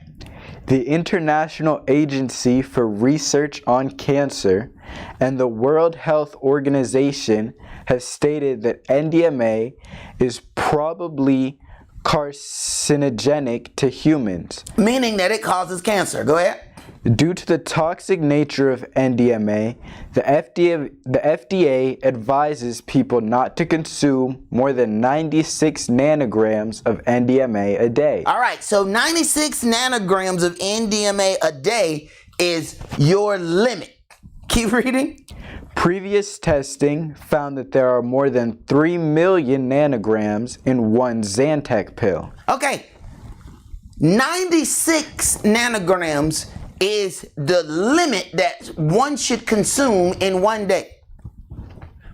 The International Agency for Research on Cancer and the World Health Organization has stated that NDMA is probably carcinogenic to humans. Meaning that it causes cancer. Go ahead. Due to the toxic nature of NDMA, the FDA advises people not to consume more than 96 nanograms of NDMA a day. All right, so 96 nanograms of NDMA a day is your limit. Keep reading. Previous testing found that there are more than 3 million nanograms in one Zantac pill. Okay, 96 nanograms is the limit that one should consume in one day.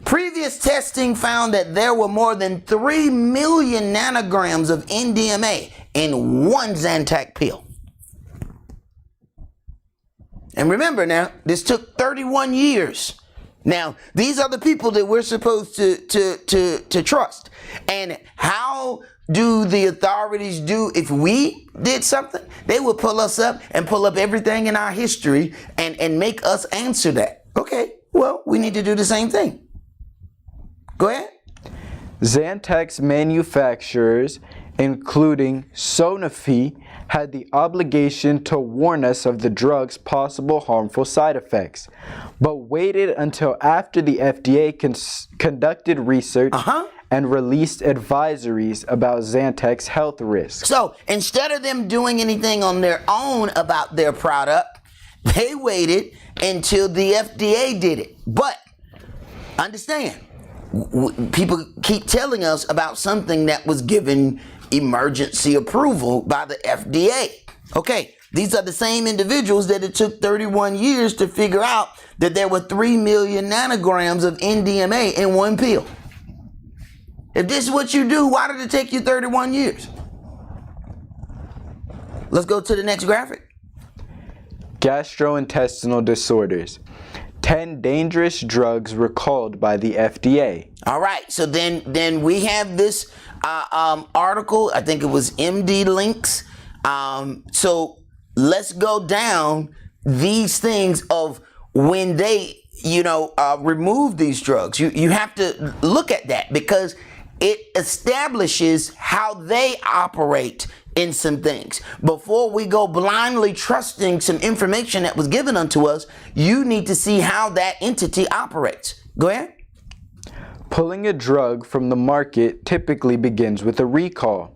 Previous testing found that there were more than 3 million nanograms of NDMA in one Zantac pill. And remember now, this took 31 years. Now, these are the people that we're supposed to trust. And how do the authorities do if we did something? They would pull us up and pull up everything in our history and make us answer that. Okay, well, we need to do the same thing. Go ahead. Zantac manufacturers, including Sanofi, had the obligation to warn us of the drug's possible harmful side effects, but waited until after the FDA conducted research and released advisories about Zantac's health risks. So instead of them doing anything on their own about their product, they waited until the FDA did it. But understand, people keep telling us about something that was given emergency approval by the FDA. Okay, these are the same individuals that it took 31 years to figure out that there were 3 million nanograms of NDMA in one pill. If this is what you do, why did it take you 31 years? Let's go to the next graphic. Gastrointestinal disorders. 10 dangerous drugs recalled by the FDA. All right, so then we have this article. I think it was MD Links. So let's go down these things of when they, remove these drugs. You have to look at that because it establishes how they operate in some things. Before we go blindly trusting some information that was given unto us, you need to see how that entity operates. Go ahead. Pulling a drug from the market typically begins with a recall.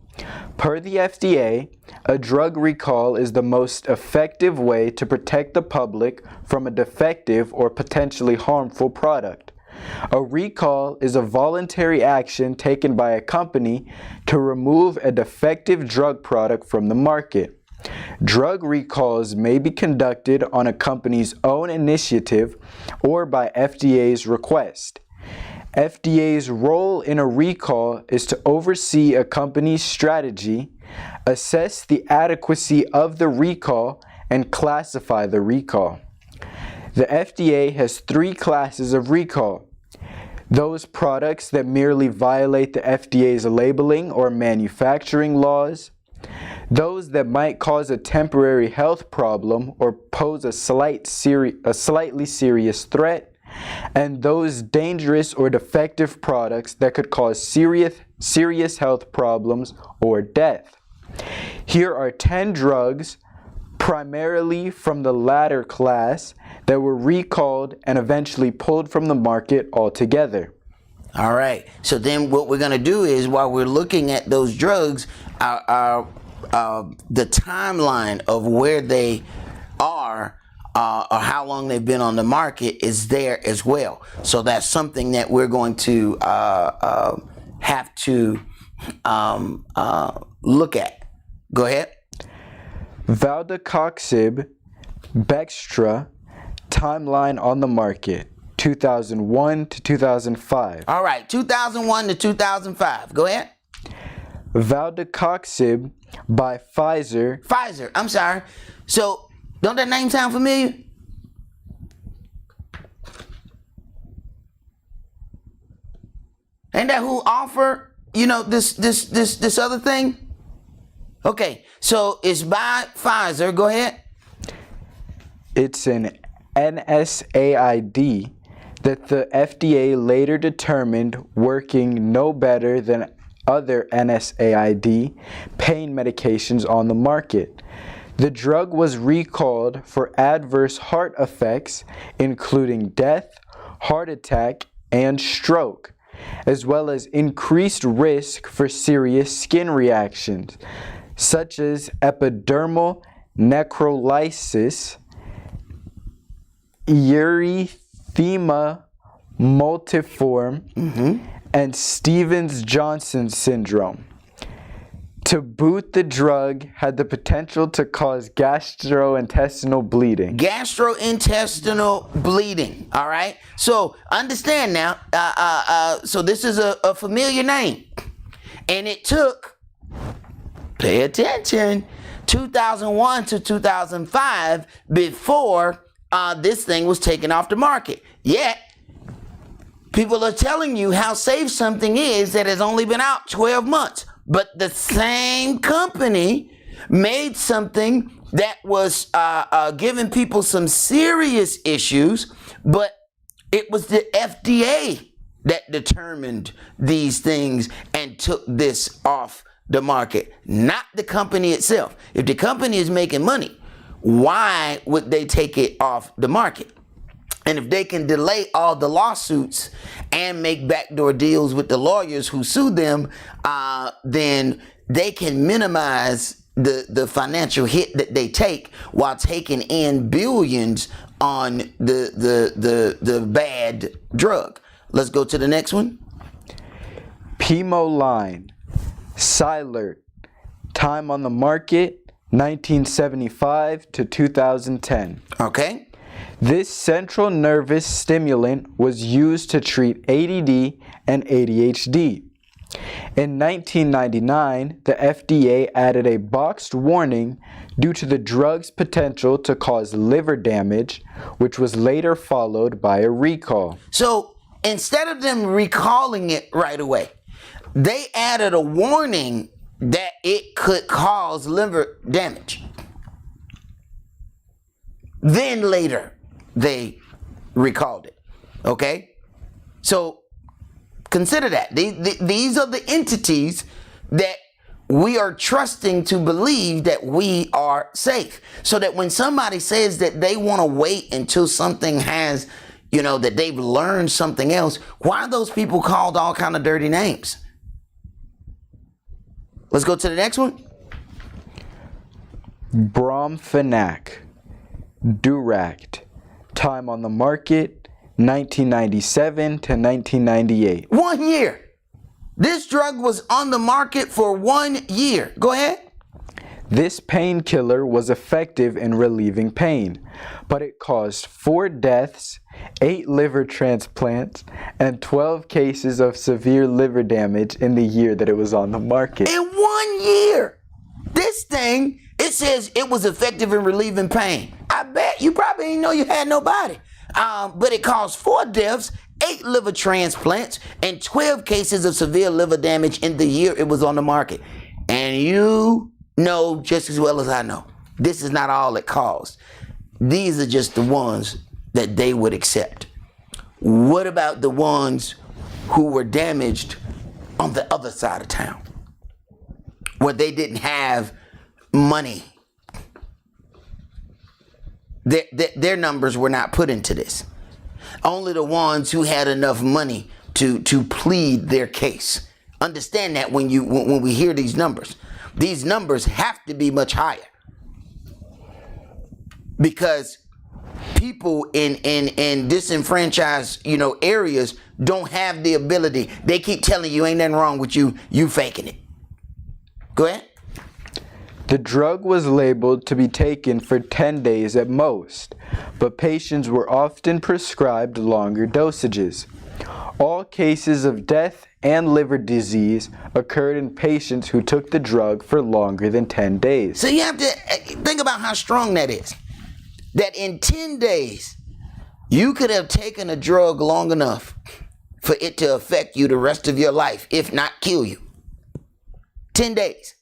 Per the FDA, a drug recall is the most effective way to protect the public from a defective or potentially harmful product. A recall is a voluntary action taken by a company to remove a defective drug product from the market. Drug recalls may be conducted on a company's own initiative or by FDA's request. FDA's role in a recall is to oversee a company's strategy, assess the adequacy of the recall, and classify the recall. The FDA has 3 classes of recall. Those products that merely violate the FDA's labeling or manufacturing laws, those that might cause a temporary health problem or pose a slightly serious threat, and those dangerous or defective products that could cause serious health problems or death. Here are 10 drugs, primarily from the latter class, that were recalled and eventually pulled from the market altogether. All right. So then what we're going to do is, while we're looking at those drugs, the timeline of where they are or how long they've been on the market is there as well. So that's something that we're going to have to look at. Go ahead. Valdecoxib, Bextra, timeline on the market, 2001 to 2005. All right, 2001 to 2005. Go ahead. Valdecoxib by Pfizer. Pfizer, I'm sorry. So, don't that name sound familiar? Ain't that who offered, this other thing? Okay, so it's by Pfizer. Go ahead. It's an NSAID that the FDA later determined working no better than other NSAID pain medications on the market. The drug was recalled for adverse heart effects, including death, heart attack, and stroke, as well as increased risk for serious skin reactions, such as epidermal necrolysis, erythema multiforme, and Stevens-Johnson syndrome. To boot, the drug had the potential to cause gastrointestinal bleeding. Gastrointestinal bleeding, all right? So understand now, so this is a familiar name. And it took, pay attention, 2001 to 2005 before this thing was taken off the market. Yet, People are telling you how safe something is that has only been out 12 months. But the same company made something that was giving people some serious issues, but it was the FDA that determined these things and took this off the market, not the company itself. If the company is making money, why would they take it off the market? And if they can delay all the lawsuits and make backdoor deals with the lawyers who sue them, then they can minimize the financial hit that they take while taking in billions on the bad drug. Let's go to the next one. Pemoline, Silert, time on the market, 1975 to 2010. Okay. This central nervous stimulant was used to treat ADD and ADHD. In 1999, the FDA added a boxed warning due to the drug's potential to cause liver damage, which was later followed by a recall. So instead of them recalling it right away, they added a warning that it could cause liver damage. Then later, they recalled it. Okay? So consider that. These are the entities that we are trusting to believe that we are safe. So that when somebody says that they want to wait until something has, that they've learned something else, why are those people called all kind of dirty names? Let's go to the next one. Bromfenac, Duract, time on the market, 1997 to 1998. 1 year. This drug was on the market for 1 year. Go ahead. This painkiller was effective in relieving pain, but it caused 4 deaths, 8 liver transplants, and 12 cases of severe liver damage in the year that it was on the market. In 1 year. This thing, it says it was effective in relieving pain. I bet you probably didn't know you had nobody. But it caused 4 deaths, 8 liver transplants, and 12 cases of severe liver damage in the year it was on the market. And you know just as well as I know, this is not all it caused. These are just the ones that they would accept. What about the ones who were damaged on the other side of town, where they didn't have money? Their numbers were not put into this. Only the ones who had enough money to plead their case. Understand that when we hear these numbers have to be much higher, because people in disenfranchised areas don't have the ability. They keep telling you ain't nothing wrong with you faking it. Go ahead. The drug was labeled to be taken for 10 days at most, but patients were often prescribed longer dosages. All cases of death and liver disease occurred in patients who took the drug for longer than 10 days. So you have to think about how strong that is. That in 10 days, you could have taken a drug long enough for it to affect you the rest of your life, if not kill you. 10 days.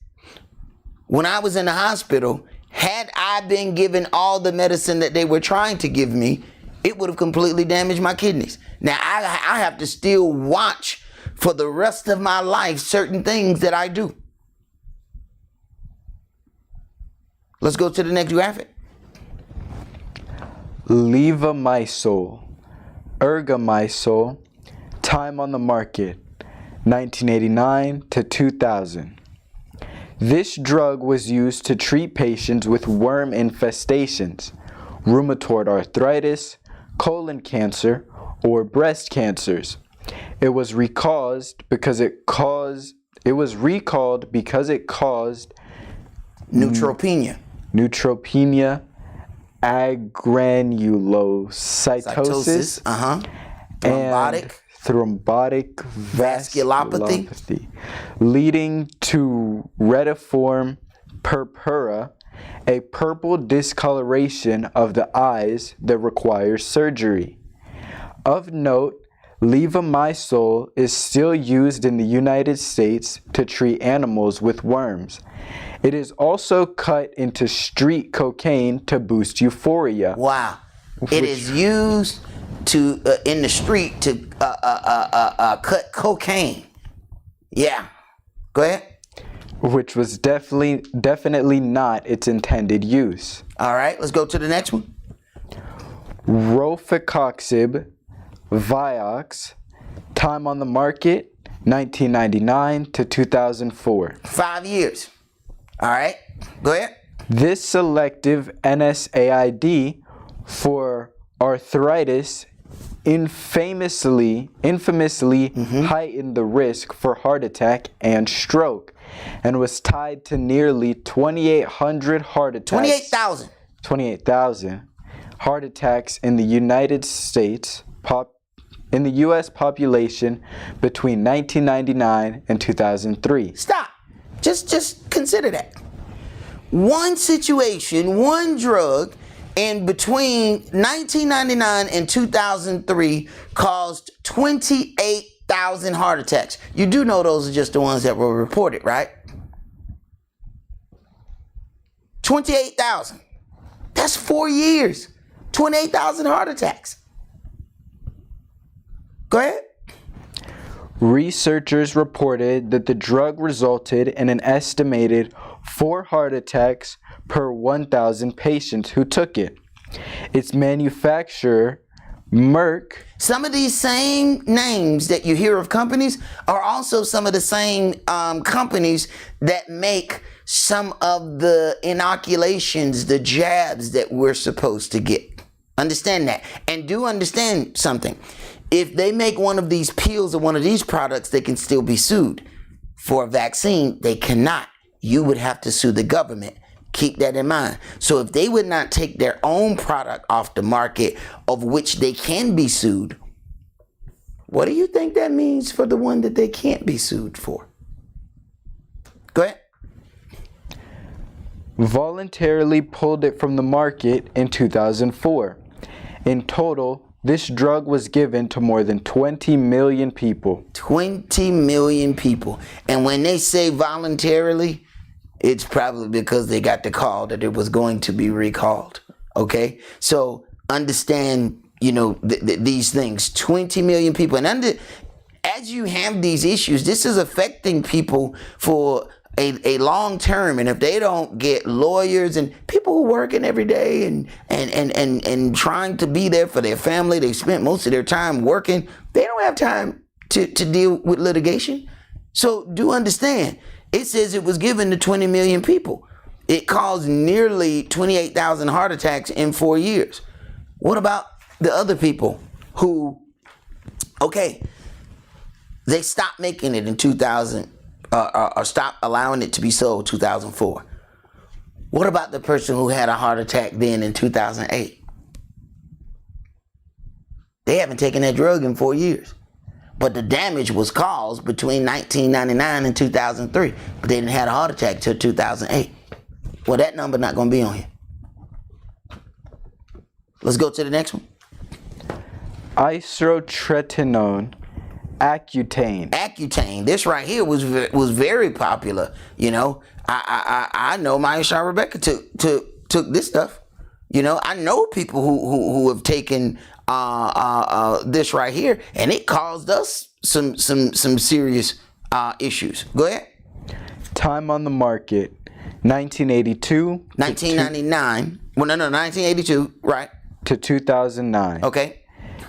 When I was in the hospital, had I been given all the medicine that they were trying to give me, it would have completely damaged my kidneys. Now, I have to still watch for the rest of my life certain things that I do. Let's go to the next graphic. Levamisole, Ergamisole, time on the market, 1989 to 2000. This drug was used to treat patients with worm infestations, rheumatoid arthritis, colon cancer, or breast cancers. It was recalled because it caused Neutropenia. Neutropenia agranulocytosis, Thrombotic. Thrombotic Vasculopathy. Leading to retiform purpura, a purple discoloration of the eyes that requires surgery. Of note, Levamisole is still used in the United States to treat animals with worms. It is also cut into street cocaine to boost euphoria. Wow. It is used to in the street to cut cocaine. Yeah. Go ahead. Which was definitely not its intended use. All right, let's go to the next one. Rofecoxib, Vioxx, time on the market, 1999 to 2004. 5 years. All right, go ahead. This selective NSAID for arthritis infamously heightened the risk for heart attack and stroke, and was tied to nearly 2,800 heart attacks. 28,000 heart attacks in the United States in the U.S. population between 1999 and 2003. Stop. Just consider that. One situation, one drug, in between 1999 and 2003 caused 28,000 heart attacks. You do know those are just the ones that were reported, right? 28,000. That's 4 years. 28,000 heart attacks. Go ahead. Researchers reported that the drug resulted in an estimated 4 heart attacks per 1,000 patients who took it. Its manufacturer, Merck. Some of these same names that you hear of companies are also some of the same companies that make some of the inoculations, the jabs that we're supposed to get. Understand that. And do understand something. If they make one of these pills or one of these products, they can still be sued. For a vaccine, they cannot. You would have to sue the government. Keep that in mind. So if they would not take their own product off the market, of which they can be sued, what do you think that means for the one that they can't be sued for? Go ahead. Voluntarily pulled it from the market in 2004. In total, this drug was given to more than 20 million people. 20 million people. And when they say voluntarily, it's probably because they got the call that it was going to be recalled. Okay? So understand, these things. 20 million people. And as you have these issues, this is affecting people for a long term. And if they don't get lawyers and people who working every day and trying to be there for their family, they spent most of their time working, they don't have time to deal with litigation. So do understand, it says it was given to 20 million people. It caused nearly 28,000 heart attacks in 4 years. What about the other people who, they stopped making it in 2000, or stopped allowing it to be sold 2004. What about the person who had a heart attack then in 2008? They haven't taken that drug in 4 years. But the damage was caused between 1999 and 2003. But they didn't have a heart attack till 2008. Well, that number not going to be on here. Let's go to the next one. Isotretinoin, Accutane. Accutane. This right here was very popular. I know my Sean Rebecca took this stuff. I know people who have taken this right here, and it caused us some serious issues. Go ahead. Time on the market, 1982. 1999. 1982. Right. To 2009. Okay.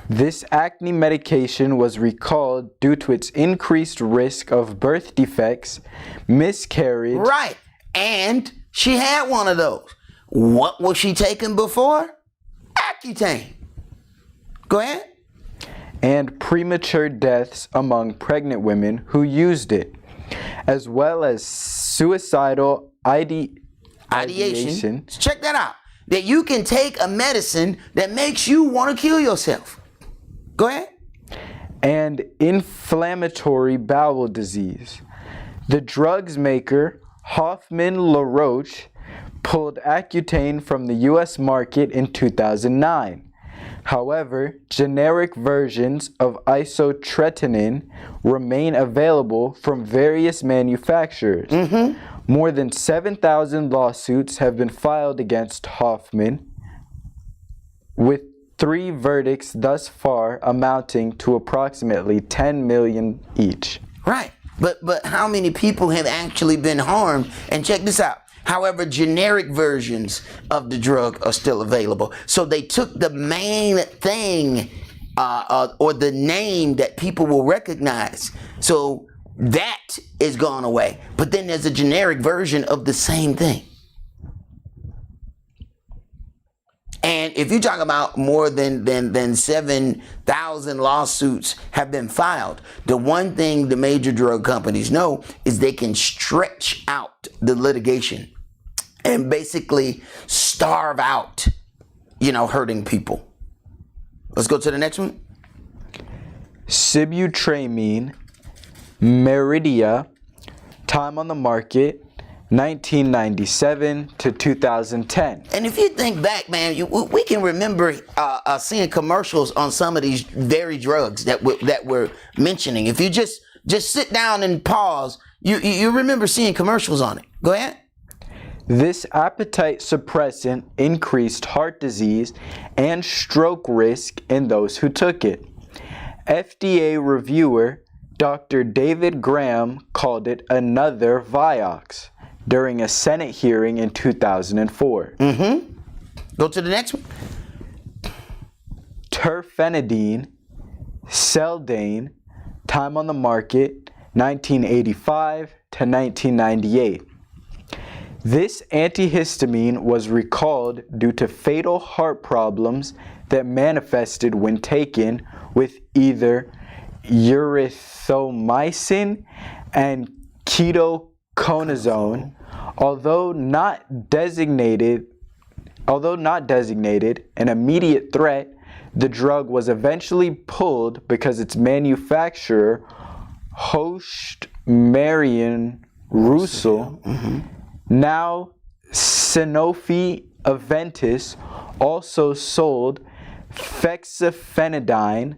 This acne medication was recalled due to its increased risk of birth defects, miscarriage. Right. And she had one of those. What was she taking before? Accutane. Go ahead. And premature deaths among pregnant women who used it, as well as suicidal ideation. Check that out. That you can take a medicine that makes you want to kill yourself. Go ahead. And inflammatory bowel disease. The drugs maker, Hoffman LaRoche, pulled Accutane from the U.S. market in 2009. However, generic versions of isotretinoin remain available from various manufacturers. More than 7,000 lawsuits have been filed against Hoffman, with 3 verdicts thus far amounting to approximately $10 million each. Right. But how many people have actually been harmed? And check this out. However, generic versions of the drug are still available. So they took the main thing or the name that people will recognize. So that is gone away. But then there's a generic version of the same thing. And if you talk about more than 7,000 lawsuits have been filed, the one thing the major drug companies know is they can stretch out the litigation and basically starve out, hurting people. Let's go to the next one. Sibutramine, Meridia, time on the market, 1997 to 2010. And if you think back, man, we can remember seeing commercials on some of these very drugs that we're mentioning. If you just sit down and pause, you remember seeing commercials on it. Go ahead. This appetite suppressant increased heart disease and stroke risk in those who took it. FDA reviewer Dr. David Graham called it another Vioxx during a Senate hearing in 2004. Go to the next one. Terfenadine, Seldane, time on the market, 1985 to 1998. This antihistamine was recalled due to fatal heart problems that manifested when taken with either erythromycin and ketoconazole, although not designated an immediate threat. The drug was eventually pulled because its manufacturer, Host Marion Russell, now Sanofi Aventis, also sold fexofenadine,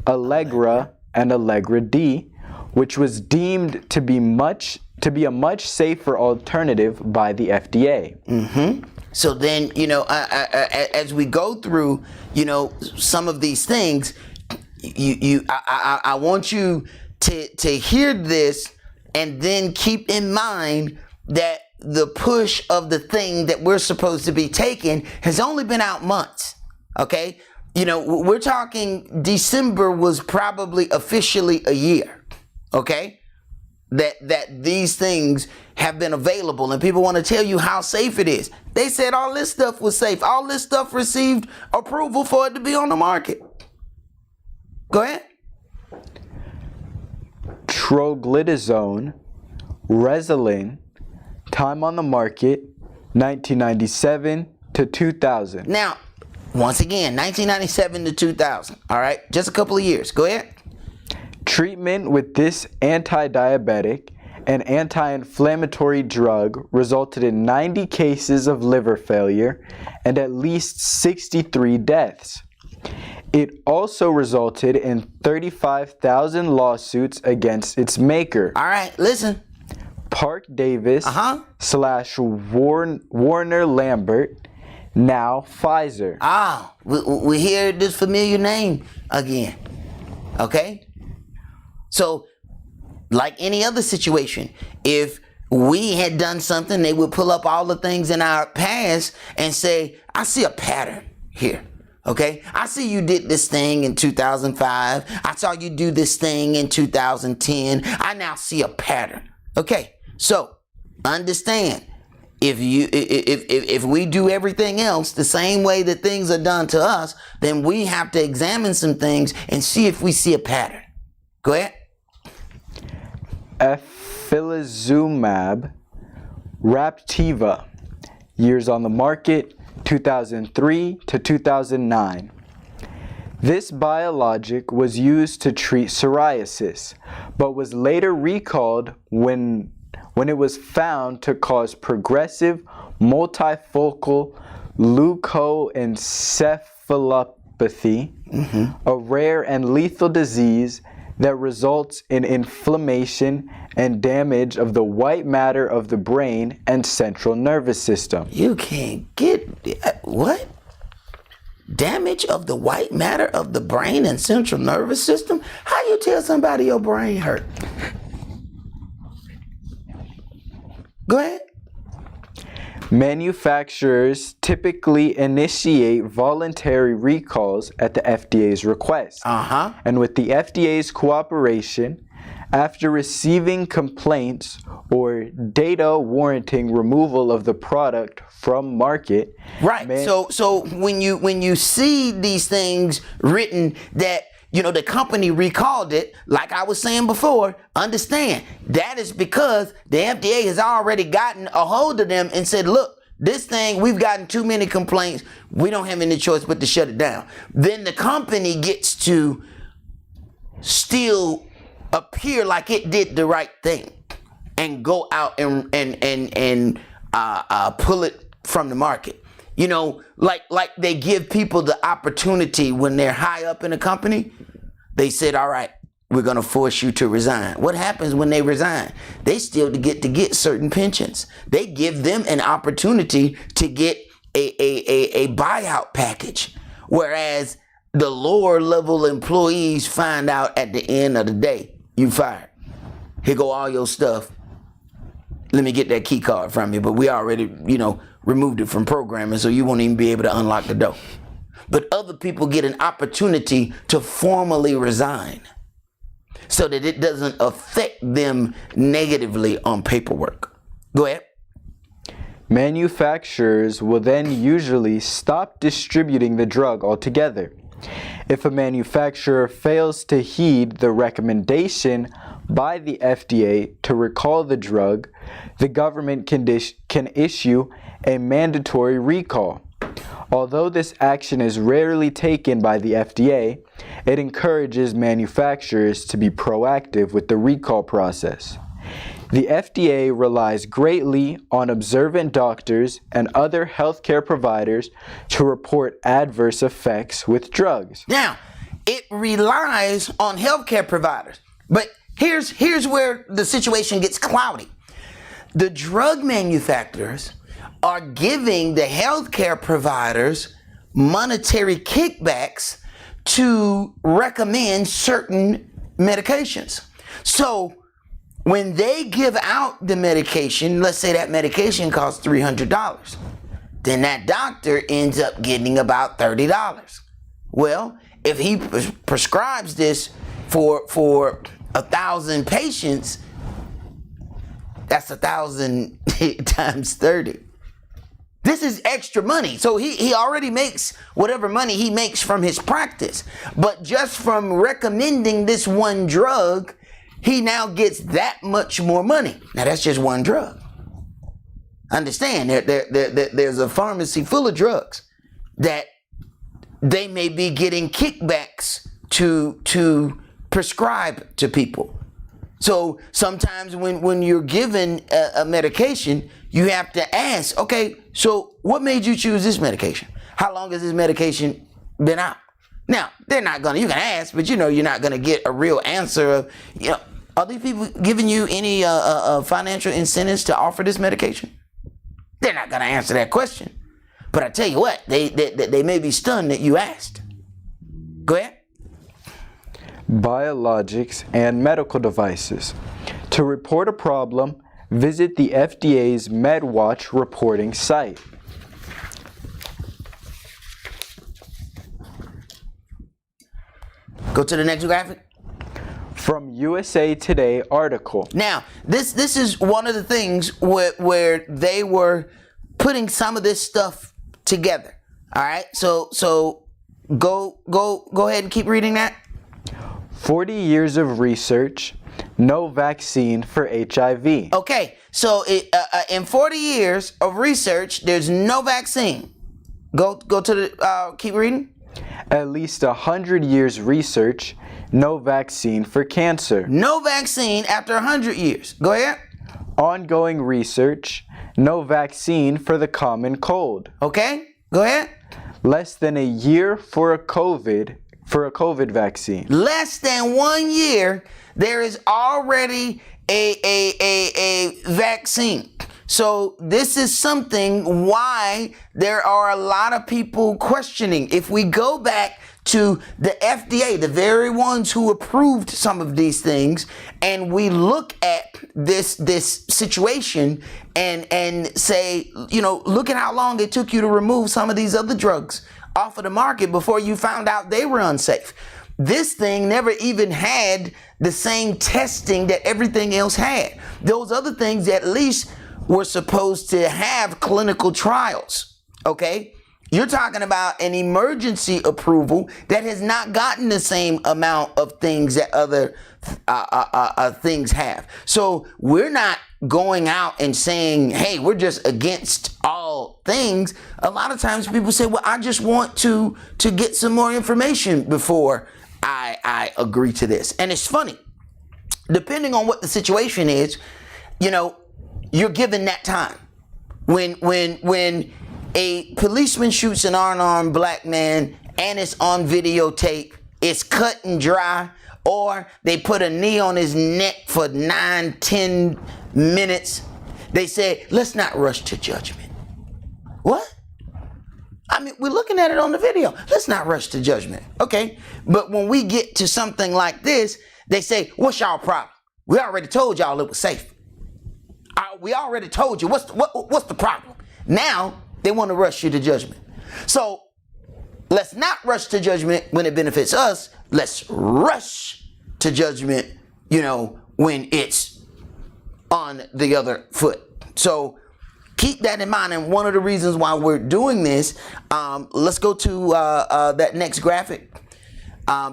Allegra, and Allegra D, which was deemed to be a much safer alternative by the FDA. So then, as we go through, some of these things, I want you to hear this and then keep in mind that the push of the thing that we're supposed to be taking has only been out months. Okay. We're talking December was probably officially a year. Okay. That these things have been available, and people want to tell you how safe it is. They said all this stuff was safe. All this stuff received approval for it to be on the market. Go ahead. Troglitazone, Resolin, time on the market, 1997 to 2000. Now, once again, 1997 to 2000. All right, just a couple of years. Go ahead. Treatment with this anti-diabetic and anti-inflammatory drug resulted in 90 cases of liver failure and at least 63 deaths. It also resulted in 35,000 lawsuits against its maker. All right, listen. Park Davis / Warner Lambert, now Pfizer. We hear this familiar name again. Okay? So, like any other situation, if we had done something, they would pull up all the things in our past and say, I see a pattern here. Okay, I see you did this thing in 2005. I saw you do this thing in 2010. I now see a pattern. Okay, so understand, if we do everything else the same way that things are done to us, then we have to examine some things and see if we see a pattern. Go ahead. Efilizumab, Raptiva, years on the market, 2003 to 2009. This biologic was used to treat psoriasis, but was later recalled when it was found to cause progressive multifocal leukoencephalopathy neuropathy, a rare and lethal disease that results in inflammation and damage of the white matter of the brain and central nervous system. You can't get what? Damage of the white matter of the brain and central nervous system? How you tell somebody your brain hurt? Go ahead. Manufacturers typically initiate voluntary recalls at the FDA's request. And with the FDA's cooperation, after receiving complaints or data warranting removal of the product from market. Right. So when you see these things written that the company recalled it, like I was saying before, understand that is because the FDA has already gotten a hold of them and said, look, this thing, we've gotten too many complaints. We don't have any choice but to shut it down. Then the company gets to still appear like it did the right thing and go out and pull it from the market. Like they give people the opportunity when they're high up in a company. They said, all right, we're going to force you to resign. What happens when they resign? They still get certain pensions. They give them an opportunity to get a buyout package. Whereas the lower level employees find out at the end of the day, you fired. Here go all your stuff. Let me get that key card from you. But we already, removed it from programming, so you won't even be able to unlock the door. But other people get an opportunity to formally resign so that it doesn't affect them negatively on paperwork. Go ahead. Manufacturers will then usually stop distributing the drug altogether. If a manufacturer fails to heed the recommendation by the FDA to recall the drug, the government can issue a mandatory recall. Although this action is rarely taken by the FDA, it encourages manufacturers to be proactive with the recall process. The FDA relies greatly on observant doctors and other healthcare providers to report adverse effects with drugs. Now, it relies on healthcare providers, but here's where the situation gets cloudy. The drug manufacturers are giving the healthcare providers monetary kickbacks to recommend certain medications. So when they give out the medication, let's say that medication costs $300, then that doctor ends up getting about $30. Well, if he prescribes this for 1,000 patients, that's 1,000 times 30. This is extra money. So he already makes whatever money he makes from his practice. But just from recommending this one drug, he now gets that much more money. Now that's just one drug. Understand, there's a pharmacy full of drugs that they may be getting kickbacks to prescribe to people. So sometimes when you're given a medication, you have to ask, okay, so what made you choose this medication? How long has this medication been out? Now, you can ask, but you're not gonna get a real answer of, are these people giving you any financial incentives to offer this medication? They're not gonna answer that question. But I tell you what, they may be stunned that you asked. Go ahead. Biologics and medical devices. To report a problem, visit the FDA's MedWatch reporting site. Go to the next graphic. From USA Today article. Now, this is one of the things where they were putting some of this stuff together. All right, so go ahead and keep reading that. 40 years of research, no vaccine for HIV. Okay, so in 40 years of research, there's no vaccine. Go to the, keep reading. At least 100 years research, no vaccine for cancer. No vaccine after 100 years. Go ahead. Ongoing research, no vaccine for the common cold. Okay, go ahead. Less than a year for a COVID vaccine. Less than 1 year, there is already a vaccine. So this is something why there are a lot of people questioning. If we go back to the FDA, the very ones who approved some of these things, and we look at this situation and say, you know, look at how long it took you to remove some of these other drugs off of the market before you found out they were unsafe. This thing never even had the same testing that everything else had. Those other things at least were supposed to have clinical trials, okay? You're talking about an emergency approval that has not gotten the same amount of things that other things have. So we're not going out and saying, hey, we're just against all things. A lot of times people say, well, I just want to get some more information before I agree to this. And it's funny, depending on what the situation is, you know, you're given that time. When a policeman shoots an unarmed black man and it's on videotape, it's cut and dry, or they put a knee on his neck for 9-10 minutes, they say, let's not rush to judgment. What? I mean, we're looking at it on the video. Let's not rush to judgment. Okay. But when we get to something like this, they say, what's y'all problem? We already told y'all it was safe. We already told you. What's the problem? Now they want to rush you to judgment. So let's not rush to judgment when it benefits us. Let's rush to judgment, you know, when it's on the other foot. So keep that in mind. And one of the reasons why we're doing this, let's go to that next graphic.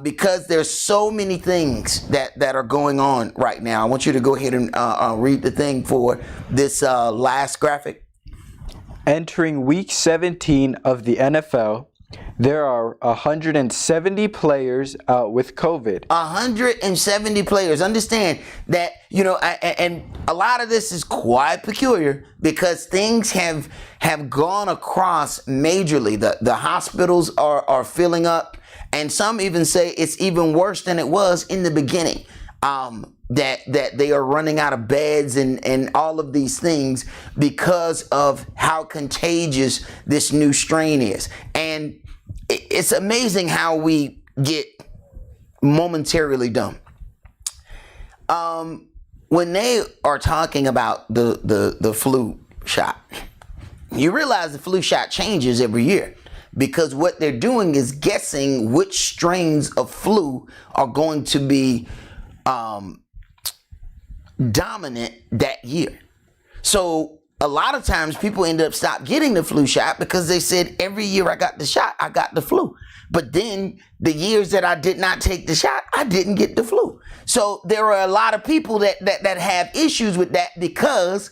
Because there's so many things that are going on right now. I want you to go ahead and read the thing for this last graphic. Entering week 17 of the NFL, there are 170 players out with COVID. 170 players. Understand that, you know, and a lot of this is quite peculiar because things have gone across majorly. The hospitals are filling up. And some even say it's even worse than it was in the beginning, that they are running out of beds and all of these things because of how contagious this new strain is. And it's amazing how we get momentarily dumb. When they are talking about the flu shot, you realize the flu shot changes every year. Because what they're doing is guessing which strains of flu are going to be dominant that year. So a lot of times people end up stop getting the flu shot because they said every year I got the shot, I got the flu. But then the years that I did not take the shot, I didn't get the flu. So there are a lot of people that have issues with that because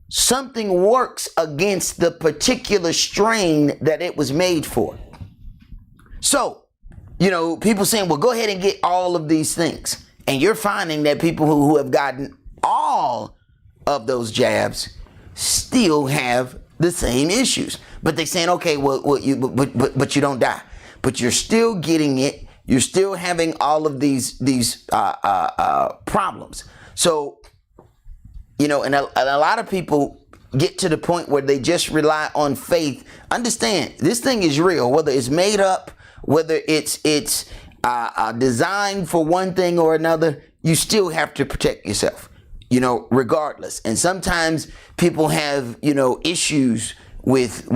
something works against the particular strain that it was made for. So, you know, people saying, well, go ahead and get all of these things. And you're finding that people who have gotten all of those jabs still have the same issues. But they're saying, okay, well you don't die. But you're still getting it. You're still having all of these problems. So, you know, and a lot of people get to the point where they just rely on faith. Understand, this thing is real, whether it's made up, whether it's designed for one thing or another, you still have to protect yourself, you know, regardless. And sometimes people have, you know, issues with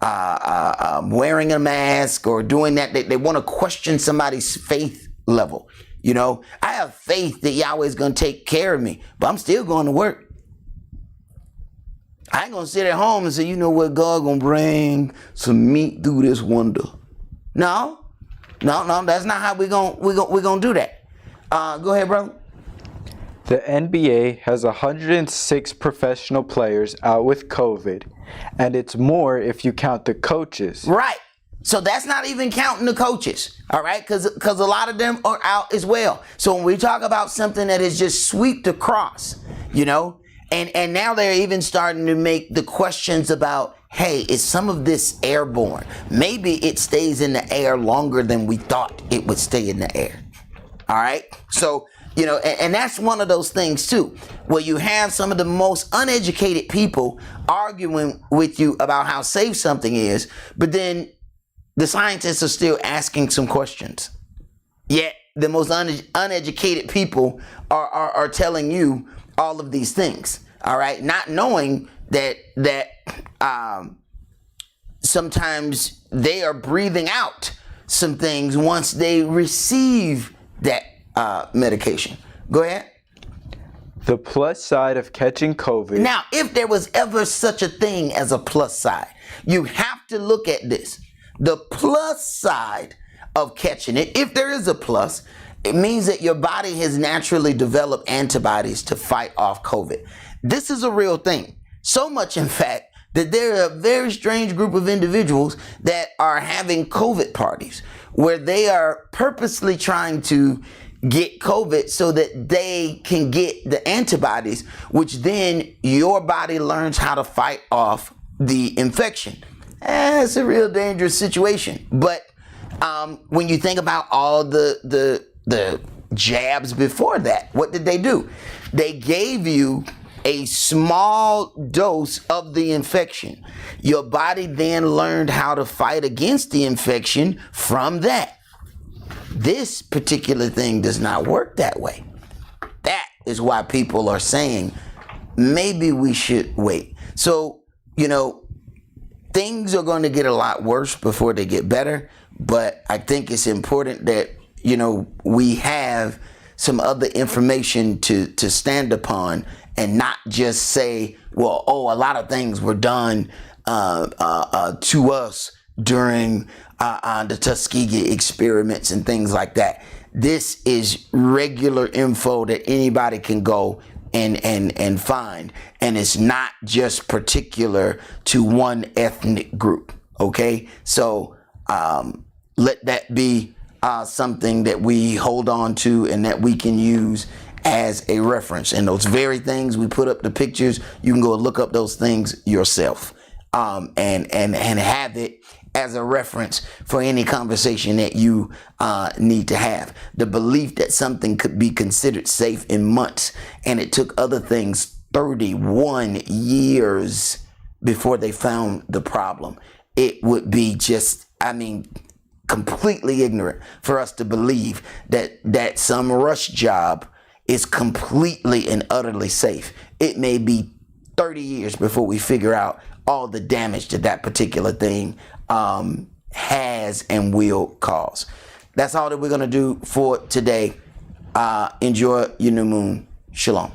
wearing a mask or doing that. They want to question somebody's faith level. You know, I have faith that Yahweh is going to take care of me, but I'm still going to work. I ain't going to sit at home and say, you know what, God going to bring some meat through this wonder. No, that's not how we're going to do that. Go ahead, brother. The NBA has 106 professional players out with COVID, and it's more if you count the coaches. Right. So that's not even counting the coaches, all right? Because a lot of them are out as well. So when we talk about something that is just swept across, you know, and now they're even starting to make the questions about hey, is some of this airborne? Maybe it stays in the air longer than we thought it would stay in the air. All right. So, and that's one of those things too, where you have some of the most uneducated people arguing with you about how safe something is, but then the scientists are still asking some questions. Yet the most uneducated people are telling you all of these things. All right. Not knowing that sometimes they are breathing out some things once they receive that medication. Go ahead. The plus side of catching COVID. Now, if there was ever such a thing as a plus side, you have to look at this. The plus side of catching it, if there is a plus, it means that your body has naturally developed antibodies to fight off COVID. This is a real thing. So much, in fact, that there are a very strange group of individuals that are having COVID parties where they are purposely trying to get COVID so that they can get the antibodies, which then your body learns how to fight off the infection. It's a real dangerous situation. But when you think about all the jabs before that, what did they do? They gave you a small dose of the infection. Your body then learned how to fight against the infection from that. This particular thing does not work that way. That is why people are saying maybe we should wait. So, things are going to get a lot worse before they get better. But I think it's important that, we have some other information to stand upon and not just say, well, a lot of things were done to us during the Tuskegee experiments and things like that. This is regular info that anybody can go and find. And it's not just particular to one ethnic group. Okay. So let that be something that we hold on to and that we can use as a reference. And those very things we put up the pictures, you can go look up those things yourself and have it as a reference for any conversation that you need to have. The belief that something could be considered safe in months, and it took other things 31 years before they found the problem. It would be just, completely ignorant for us to believe that some rush job is completely and utterly safe. It may be 30 years before we figure out all the damage that particular thing has and will cause. That's all that we're going to do for today. Enjoy your new moon. Shalom.